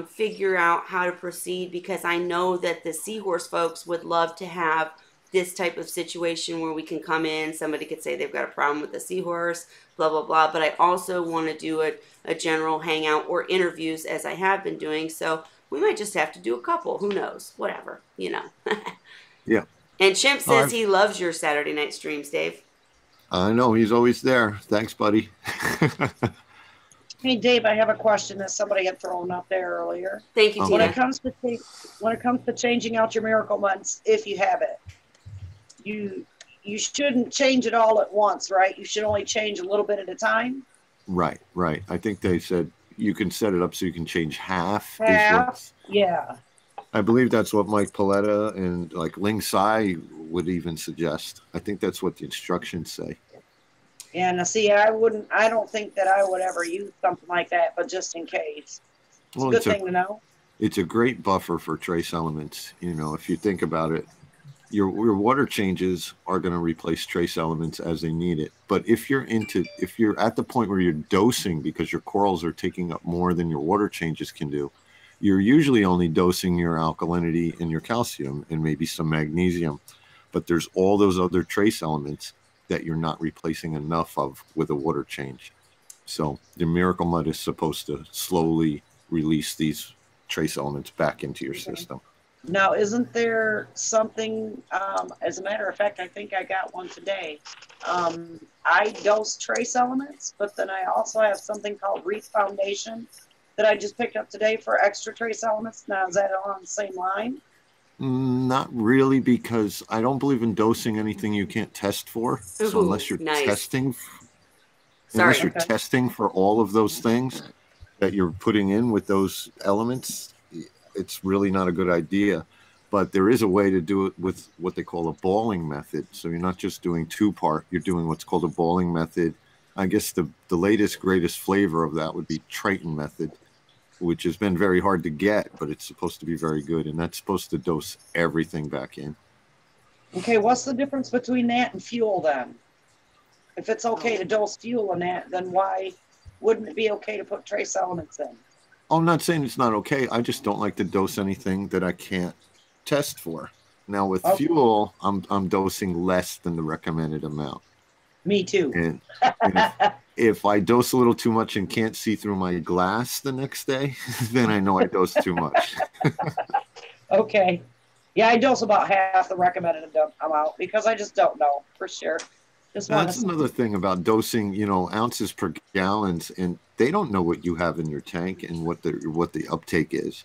figure out how to proceed because I know that the seahorse folks would love to have this type of situation where we can come in. Somebody could say they've got a problem with the seahorse, blah, blah, blah. But I also want to do a general hangout or interviews as I have been doing. So we might just have to do a couple. Who knows? Whatever, you know. Yeah. And Chimp says he loves your Saturday night streams, Dave. I know. He's always there. Thanks, buddy. Hey, Dave, I have a question that somebody had thrown up there earlier. Thank you, Tina. When it comes to changing out your Miracle Muds, if you have it, you shouldn't change it all at once, right? You should only change a little bit at a time. Right. I think they said you can set it up so you can change half. Yeah. I believe that's what Mike Paletta and like Ling Sai would even suggest. I think that's what the instructions say. And see, I don't think that I would ever use something like that, but just in case. It's a good thing to know. It's a great buffer for trace elements. You know, if you think about it, your water changes are going to replace trace elements as they need it. But if you're at the point where you're dosing because your corals are taking up more than your water changes can do, you're usually only dosing your alkalinity and your calcium and maybe some magnesium. But there's all those other trace elements that you're not replacing enough of with a water change. So the Miracle Mud is supposed to slowly release these trace elements back into your system. Now, isn't there something, as a matter of fact, I think I got one today. I dose trace elements, but then I also have something called Reef Foundation that I just picked up today for extra trace elements. Now, is that on the same line? Not really, because I don't believe in dosing anything you can't test for. Ooh, so unless you're testing for all of those things that you're putting in with those elements, it's really not a good idea. But there is a way to do it with what they call a balling method. So you're not just doing two-part, you're doing what's called a balling method. I guess the latest, greatest flavor of that would be Triton method, which has been very hard to get, but it's supposed to be very good. And that's supposed to dose everything back in. Okay, what's the difference between that and fuel then? If it's okay to dose fuel in that, then why wouldn't it be okay to put trace elements in? I'm not saying it's not okay. I just don't like to dose anything that I can't test for. Now with fuel, I'm dosing less than the recommended amount. Me too. And if I dose a little too much and can't see through my glass the next day, then I know I dosed too much. Okay. Yeah, I dose about half the recommended amount because I just don't know for sure. That's another thing about dosing, you know, ounces per gallons, and they don't know what you have in your tank and what the uptake is.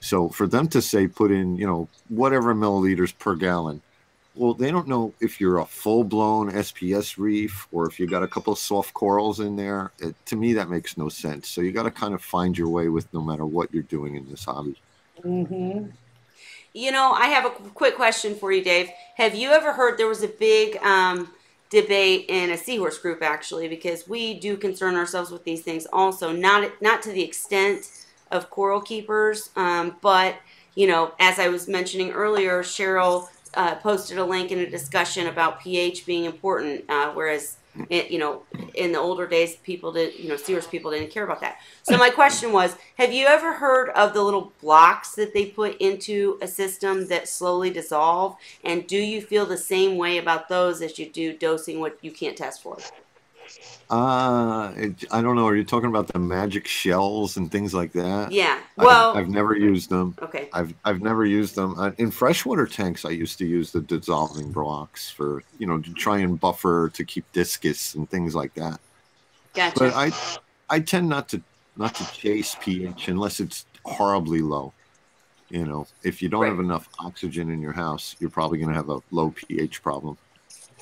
So for them to say put in, you know, whatever milliliters per gallon, well, they don't know if you're a full-blown SPS reef or if you got a couple of soft corals in there. To me, that makes no sense. So you got to kind of find your way with no matter what you're doing in this hobby. Mm-hmm. You know, I have a quick question for you, Dave. Have you ever heard there was a big debate in a seahorse group, actually, because we do concern ourselves with these things also, not to the extent of coral keepers, but, you know, as I was mentioning earlier, Cheryl posted a link in a discussion about pH being important, whereas you know, in the older days, people did, you know, seahorse people didn't care about that. So my question was, have you ever heard of the little blocks that they put into a system that slowly dissolve? And do you feel the same way about those as you do dosing what you can't test for? I don't know. Are you talking about the magic shells and things like that? Yeah. Well, I've never used them. Okay. I've never used them in freshwater tanks. I used to use the dissolving blocks for, you know, to try and buffer to keep discus and things like that. Gotcha. But I tend not to chase pH unless it's horribly low. You know, if you don't have enough oxygen in your house, you're probably going to have a low pH problem.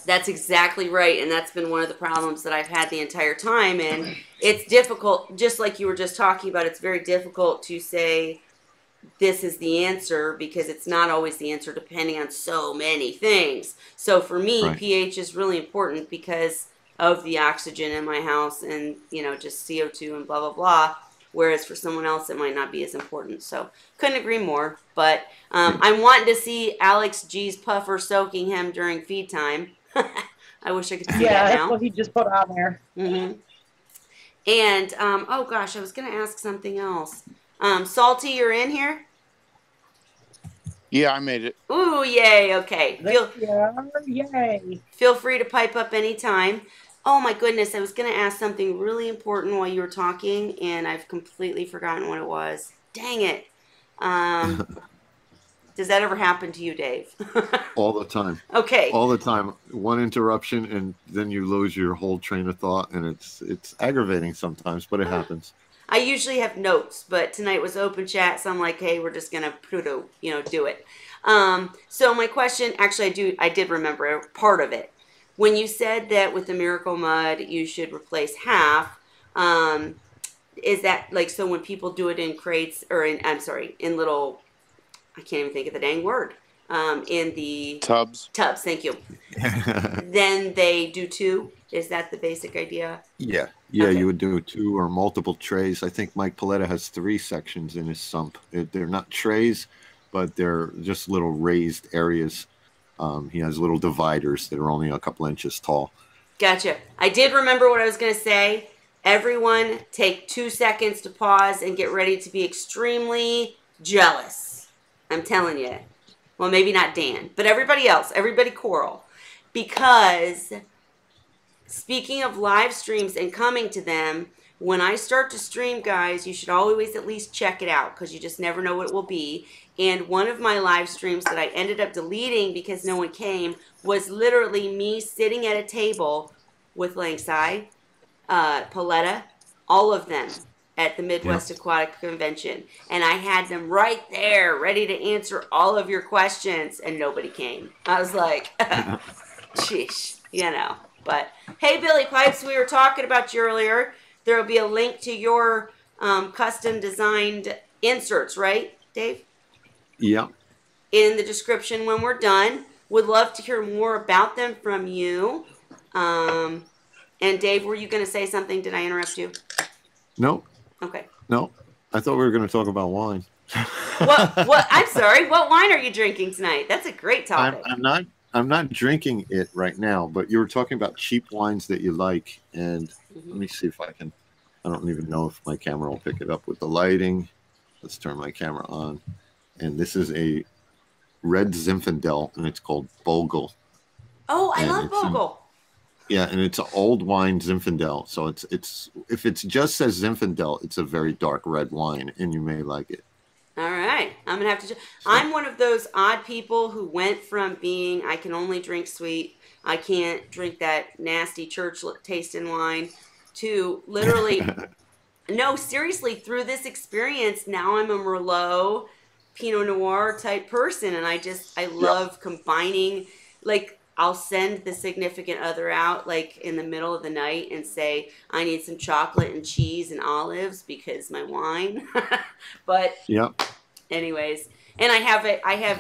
That's exactly right, and that's been one of the problems that I've had the entire time, and it's difficult, just like you were just talking about, it's very difficult to say this is the answer because it's not always the answer depending on so many things. So for me, pH is really important because of the oxygen in my house and, you know, just CO2 and blah, blah, blah, whereas for someone else it might not be as important. So couldn't agree more, but I'm wanting to see Alex G's puffer soaking him during feed time. I wish I could see that now. Yeah, that's what he just put on there. Mm-hmm. And, oh gosh, I was going to ask something else. Salty, you're in here? Yeah, I made it. Ooh, yay, okay. Yay. Feel free to pipe up anytime. Oh my goodness, I was going to ask something really important while you were talking, and I've completely forgotten what it was. Dang it. Does that ever happen to you, Dave? All the time. Okay. All the time. One interruption, and then you lose your whole train of thought, and it's aggravating sometimes, but it happens. I usually have notes, but tonight was open chat, so I'm like, hey, we're just gonna do it. So my question, actually, I did remember part of it. When you said that with the Miracle Mud, you should replace half. Is that like, so when people do it in crates or in little, I can't even think of the dang word. In the tubs, thank you. Then they do 2. Is that the basic idea? Yeah, Okay. You would do 2 or multiple trays. I think Mike Paletta has 3 sections in his sump. They're not trays, but they're just little raised areas. He has little dividers that are only a couple inches tall. Gotcha. I did remember what I was going to say. Everyone take 2 seconds to pause and get ready to be extremely jealous. I'm telling you. Well, maybe not Dan, but everybody else, everybody Coral. Because speaking of live streams and coming to them, when I start to stream, guys, you should always at least check it out because you just never know what it will be. And one of my live streams that I ended up deleting because no one came was literally me sitting at a table with Langside, Paletta, all of them at the Midwest Aquatic Convention. And I had them right there ready to answer all of your questions, and nobody came. I was like, sheesh, you know. But, hey, Billy Pipes, we were talking about you earlier. There will be a link to your custom-designed inserts, right, Dave? Yeah. In the description when we're done. Would love to hear more about them from you. And, Dave, were you going to say something? Did I interrupt you? No. Okay. No. I thought we were going to talk about wine. What? I'm sorry. What wine are you drinking tonight? That's a great topic. I'm not drinking it right now, but you were talking about cheap wines that you like, and let me see if I can. I don't even know if my camera will pick it up with the lighting. Let's turn my camera on, and this is a red Zinfandel, and it's called Bogle. Oh, I love Bogle. Yeah, and it's an old wine Zinfandel, so it's if it just says Zinfandel, it's a very dark red wine, and you may like it. All right. I'm going to have to... I'm one of those odd people who went from being, I can only drink sweet, I can't drink that nasty church tasting wine, to literally... No, seriously, through this experience, now I'm a Merlot, Pinot Noir type person, and I love combining, like... I'll send the significant other out like in the middle of the night and say, I need some chocolate and cheese and olives because my wine. But anyways, and I have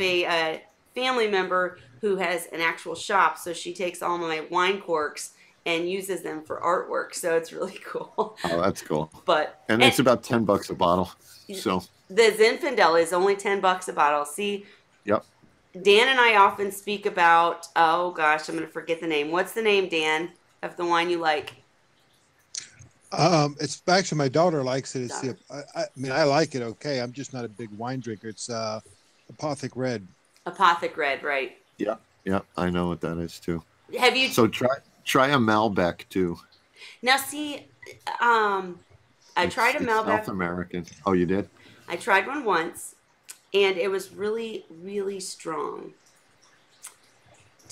a family member who has an actual shop. So she takes all my wine corks and uses them for artwork. So it's really cool. Oh, that's cool. And it's about $10 a bottle. So the Zinfandel is only $10 a bottle. See, yep. Dan and I often speak about, oh gosh, I'm going to forget the name. What's the name, Dan, of the wine you like? It's actually my daughter likes it. It's I mean, I like it. Okay. I'm just not a big wine drinker. It's Apothic Red. Apothic Red, right. Yeah. Yeah. I know what that is too. Have you? So try a Malbec too. Now see, I tried a Malbec. South American. Oh, you did? I tried one once, and it was really, really strong.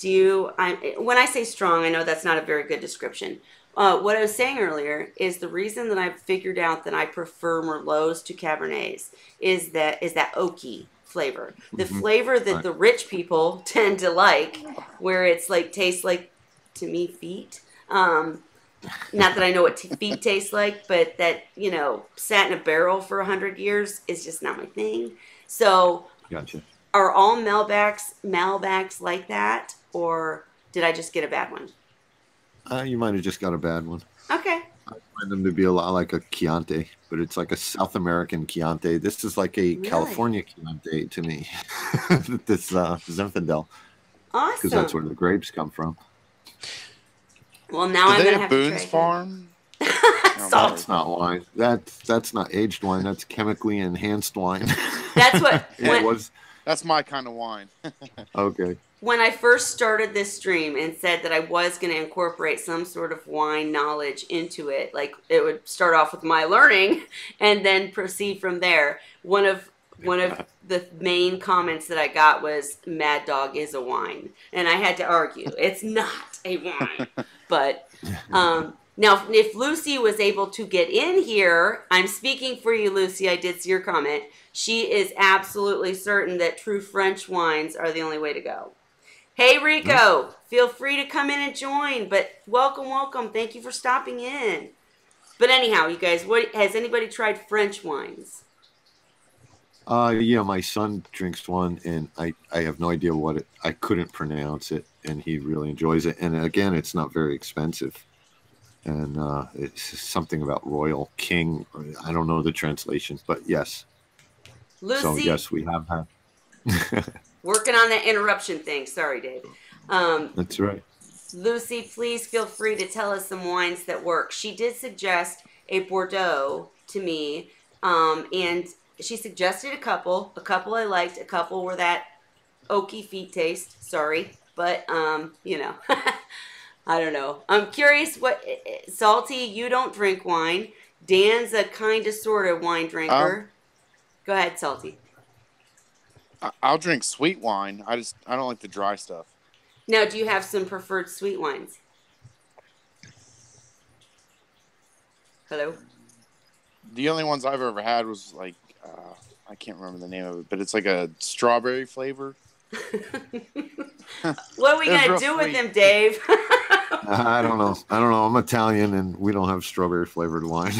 When I say strong, I know that's not a very good description. What I was saying earlier is the reason that I've figured out that I prefer Merlots to Cabernets is that oaky flavor. The flavor that the rich people tend to like, where it's like tastes like, to me, feet. Not that I know what feet taste like, but that, sat in a barrel for 100 years is just not my thing. So gotcha. Are all Malbecs like that, or did I just get a bad one? You might have just got a bad one. Okay. I find them to be a lot like a Chianti, but it's like a South American Chianti. This is like a California Chianti to me. This Zinfandel. Awesome. Because that's where the grapes come from. Well, now I'm going to have Boone's to try Farm? Salt. That's not wine. That's not aged wine. That's chemically enhanced wine. That's what it was. That's my kind of wine. Okay. When I first started this stream and said that I was going to incorporate some sort of wine knowledge into it, like it would start off with my learning and then proceed from there. One of the main comments that I got was Mad Dog is a wine, and I had to argue it's not a wine. But now, if Lucy was able to get in here, I'm speaking for you, Lucy. I did see your comment. She is absolutely certain that true French wines are the only way to go. Hey, Rico, feel free to come in and join, but welcome. Thank you for stopping in. But anyhow, you guys, has anybody tried French wines? Yeah, my son drinks one, and I have no idea I couldn't pronounce it, and he really enjoys it. And again, it's not very expensive. And it's something about Royal King. I don't know the translation, but yes. Lucy, so yes, we have had. Working on that interruption thing. Sorry, Dave. That's right. Lucy, please feel free to tell us some wines that work. She did suggest a Bordeaux to me, and she suggested a couple. A couple I liked. A couple were that oaky feet taste. Sorry, but I don't know. I'm curious Salty, you don't drink wine. Dan's a kind of sort of wine drinker. Go ahead, Salty. I'll drink sweet wine. I don't like the dry stuff. Now, do you have some preferred sweet wines? Hello? The only ones I've ever had was like, I can't remember the name of it, but it's like a strawberry flavor. What are we going to do with them, Dave? I don't know. I'm Italian, and we don't have strawberry flavored wine.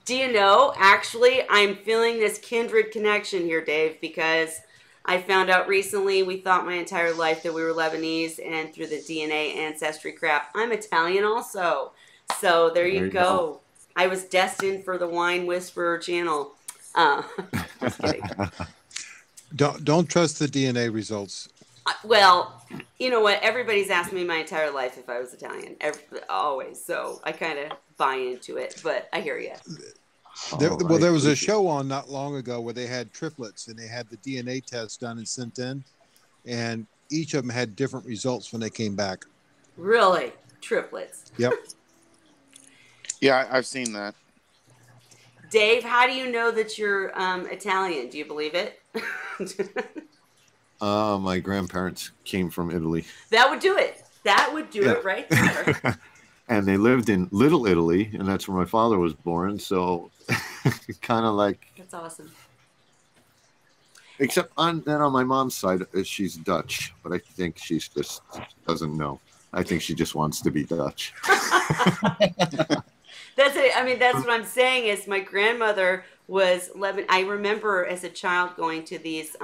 Do you know, actually, I'm feeling this kindred connection here, Dave, because I found out recently we thought my entire life that we were Lebanese, and through the DNA ancestry crap, I'm Italian also. So there you go. I was destined for the Wine Whisperer channel. Just kidding. Don't trust the DNA results. Well, you know what? Everybody's asked me my entire life if I was Italian, always. So I kind of buy into it, but I hear you. There was a show on not long ago where they had triplets, and they had the DNA test done and sent in, and each of them had different results when they came back. Really? Triplets? Yep. Yeah, I've seen that. Dave, how do you know that you're Italian? Do you believe it? My grandparents came from Italy. That would do it. That would do it right there. And they lived in Little Italy, and that's where my father was born. So, kind of like. That's awesome. Except on my mom's side, she's Dutch, but I think she just doesn't know. I think she just wants to be Dutch. That's it. I mean, that's what I'm saying is my grandmother was Lebanese. I remember as a child going to these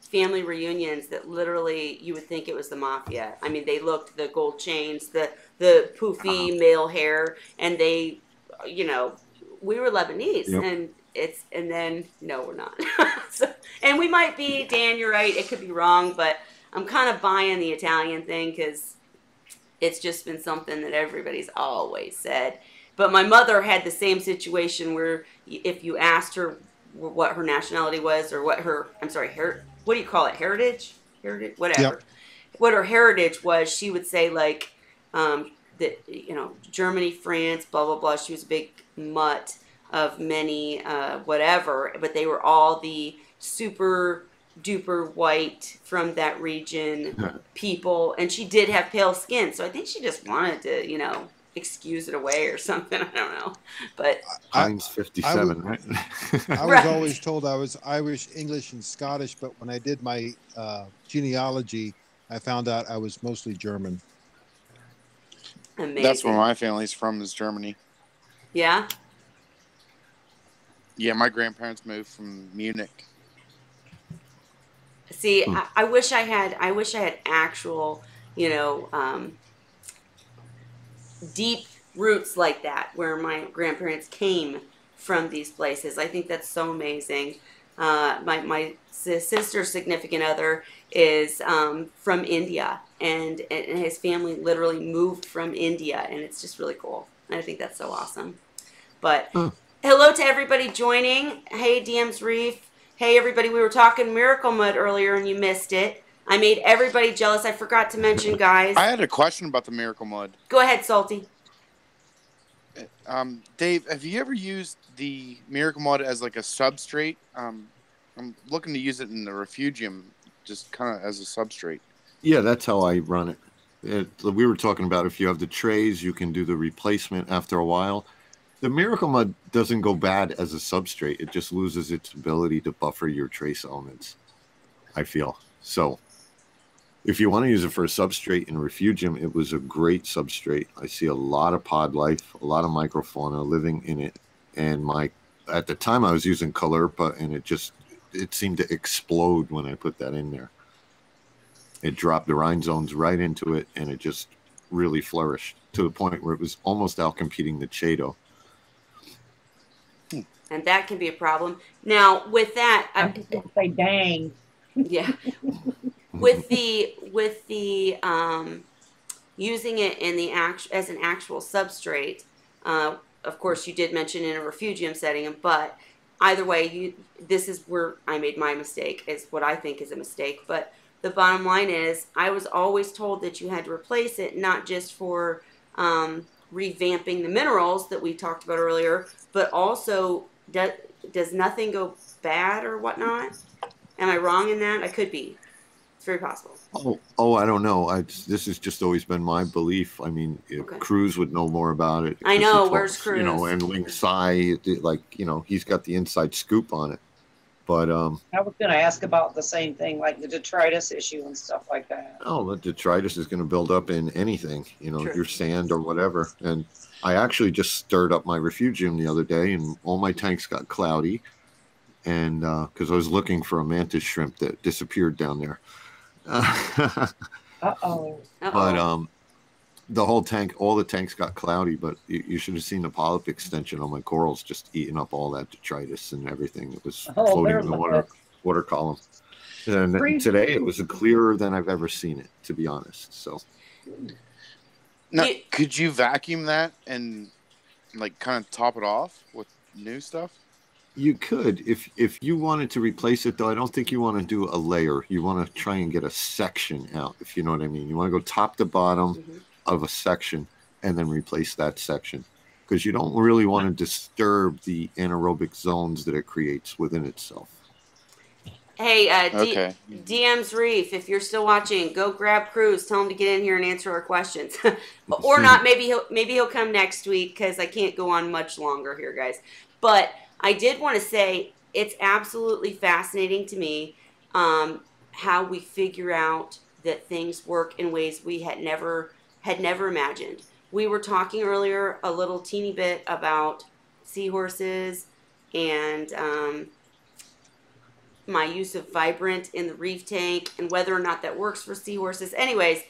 family reunions that literally you would think it was the mafia. I mean, they looked, the gold chains, the poofy male hair, and they, you know, we were Lebanese, Yep. and then no, we're not. So, and we might be, Dan, you're right, it could be wrong, but I'm kind of buying the Italian thing because it's just been something that everybody's always said. But my mother had the same situation where if you asked her what her nationality was, or what her, what do you call it? Heritage, whatever. Yep. What her heritage was, she would say like, that, you know, Germany, France, blah, blah, blah. She was a big mutt of many, whatever, but they were all the super duper white from that region people. And she did have pale skin. So I think she just wanted to, you know, excuse it away or something. I don't know. But Times 57, right? I was always told I was Irish, English, and Scottish, but when I did my genealogy, I found out I was mostly German. amazing. That's where my family's from, is Germany. Yeah. Yeah, my grandparents moved from Munich. See, I wish I had actual, you know, deep roots like that, where my grandparents came from these places. I think that's so amazing. My sister's significant other is from India, and his family literally moved from India, and it's just really cool. And I think that's so awesome. But hello to everybody joining. Hey, DM's Reef. Hey, everybody. We were talking Miracle Mud earlier, and you missed it. I made everybody jealous. I forgot to mention, guys. I had a question about the Miracle Mud. Go ahead, Salty. Dave, have you ever used the Miracle Mud as like a substrate? I'm looking to use it in the refugium, just kind of as a substrate. Yeah, that's how I run it. We were talking about if you have the trays, you can do the replacement after a while. The Miracle Mud doesn't go bad as a substrate. It just loses its ability to buffer your trace elements, I feel. So if you want to use it for a substrate in refugium, it was a great substrate. I see a lot of pod life, a lot of microfauna living in it. And at the time I was using Callirpa, and it seemed to explode when I put that in there. It dropped the rhinestones right into it, and it just really flourished to the point where it was almost out competing the Chaeto. And that can be a problem. Now, with that, I'm just gonna say, dang. yeah, with the using it in the as an actual substrate. Of course, you did mention in a refugium setting, but either way, this is where I made my mistake. Is what I think is a mistake. But the bottom line is, I was always told that you had to replace it, not just for revamping the minerals that we talked about earlier, but also does nothing go bad or whatnot? Am I wrong in that? I could be. It's very possible. Oh, I don't know. This has just always been my belief. I mean, Cruz would know more about it. I know. Where's Cruz? You know, and Ling Sai, like, you know, he's got the inside scoop on it. But I was going to ask about the same thing, like the detritus issue and stuff like that. Oh, the detritus is going to build up in anything, you know, True. your sand or whatever. And I actually just stirred up my refugium the other day, and all my tanks got cloudy. And because I was looking for a mantis shrimp that disappeared down there. Uh-oh. But the whole tank, all the tanks got cloudy, but you should have seen the polyp extension on my corals just eating up all that detritus and everything. It was floating in the water column. And today it was clearer than I've ever seen it, to be honest. So now, could you vacuum that and like kind of top it off with new stuff? You could, if you wanted to replace it, though. I don't think you want to do a layer. You want to try and get a section out, if you know what I mean. You want to go top to bottom of a section and then replace that section, because you don't really want to disturb the anaerobic zones that it creates within itself. Hey, DM's Reef, if you're still watching, go grab Cruz. Tell him to get in here and answer our questions, or not. Maybe he'll come next week, because I can't go on much longer here, guys. But I did want to say it's absolutely fascinating to me how we figure out that things work in ways we had never imagined. We were talking earlier a little teeny bit about seahorses and my use of Vibrant in the reef tank and whether or not that works for seahorses. Anyways,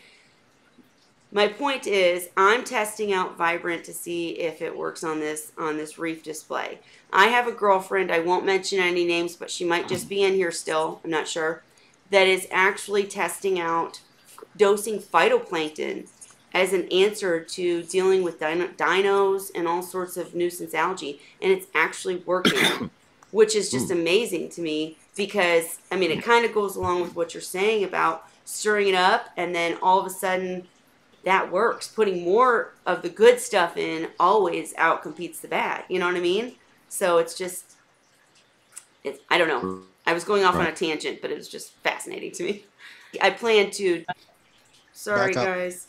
my point is I'm testing out Vibrant to see if it works on this reef display. I have a girlfriend, I won't mention any names, but she might just be in here still, I'm not sure, that is actually testing out dosing phytoplankton as an answer to dealing with dinos and all sorts of nuisance algae, and it's actually working, which is just amazing to me because, I mean, it kind of goes along with what you're saying about stirring it up, and then all of a sudden that works. Putting more of the good stuff in always outcompetes the bad, you know what I mean? So it's just, I don't know. I was going off on a tangent, but it was just fascinating to me. I plan to, sorry guys.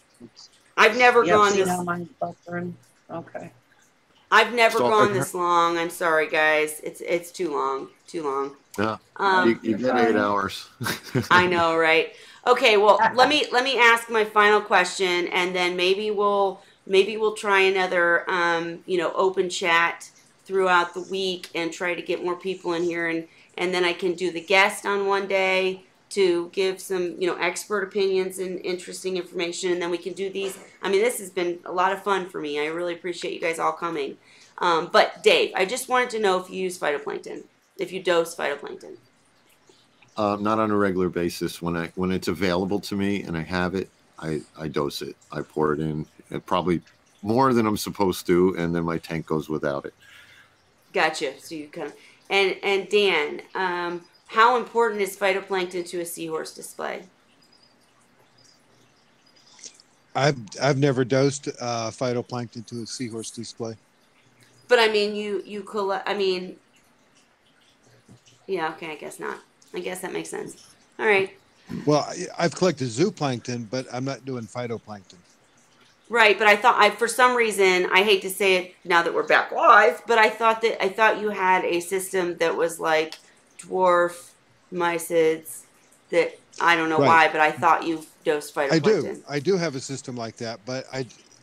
I've never gone this. Okay. I've never gone this long. I'm sorry, guys. It's too long. Too long. Yeah. You get 8 hours. I know, right? Okay. Well, let me ask my final question, and then maybe we'll try another open chat throughout the week and try to get more people in here, and then I can do the guest on one day to give some, expert opinions and interesting information, and then we can do these. I mean, this has been a lot of fun for me. I really appreciate you guys all coming. But Dave, I just wanted to know if you use phytoplankton, if you dose phytoplankton. Not on a regular basis. When it's available to me and I have it, I dose it. I pour it in, probably more than I'm supposed to, and then my tank goes without it. Gotcha. So you kind of, and Dan, how important is phytoplankton to a seahorse display? I've never dosed phytoplankton to a seahorse display. But I mean, you collect. I mean, yeah. Okay, I guess not. I guess that makes sense. All right. Well, I've collected zooplankton, but I'm not doing phytoplankton. Right, but I thought for some reason, I hate to say it now that we're back live, but I thought you had a system that was like dwarf mysids that I don't know why, but I thought you dosed phytoplankton. I do have a system like that, but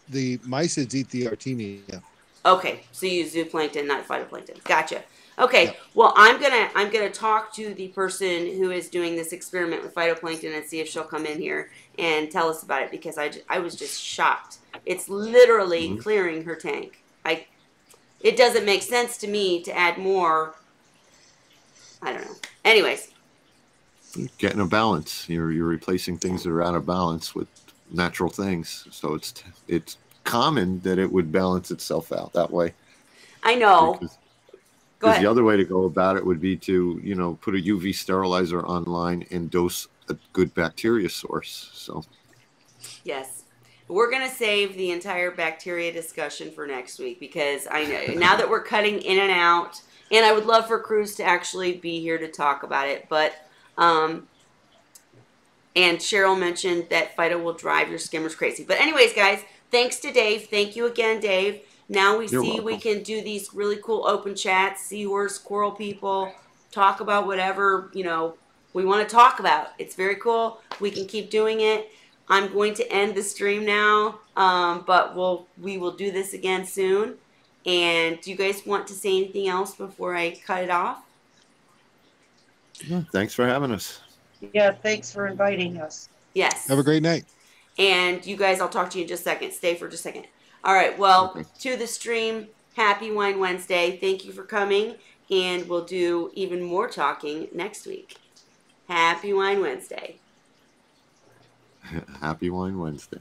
the mysids eat the Artemia. Okay, so you use zooplankton, not phytoplankton. Gotcha. Okay, well, I'm gonna talk to the person who is doing this experiment with phytoplankton and see if she'll come in here and tell us about it, because I was just shocked. It's literally clearing her tank. It doesn't make sense to me to add more. I don't know. Anyways, getting a balance. You're replacing things that are out of balance with natural things. So it's common that it would balance itself out that way. I know. Because the other way to go about it would be to, put a UV sterilizer online and dose a good bacteria source. So, yes, we're going to save the entire bacteria discussion for next week, because I know now that we're cutting in and out, and I would love for Cruz to actually be here to talk about it. But, and Cheryl mentioned that Phyto will drive your skimmers crazy. But anyways, guys, thanks to Dave. Thank you again, Dave. Now we see we can do these really cool open chats, seahorse, coral people, talk about whatever, we want to talk about. It's very cool. We can keep doing it. I'm going to end the stream now, but we will do this again soon. And do you guys want to say anything else before I cut it off? Yeah, thanks for having us. Yeah, thanks for inviting us. Yes. Have a great night. And you guys, I'll talk to you in just a second. Stay for just a second. All right, well, to the stream, happy Wine Wednesday. Thank you for coming, and we'll do even more talking next week. Happy Wine Wednesday. Happy Wine Wednesday.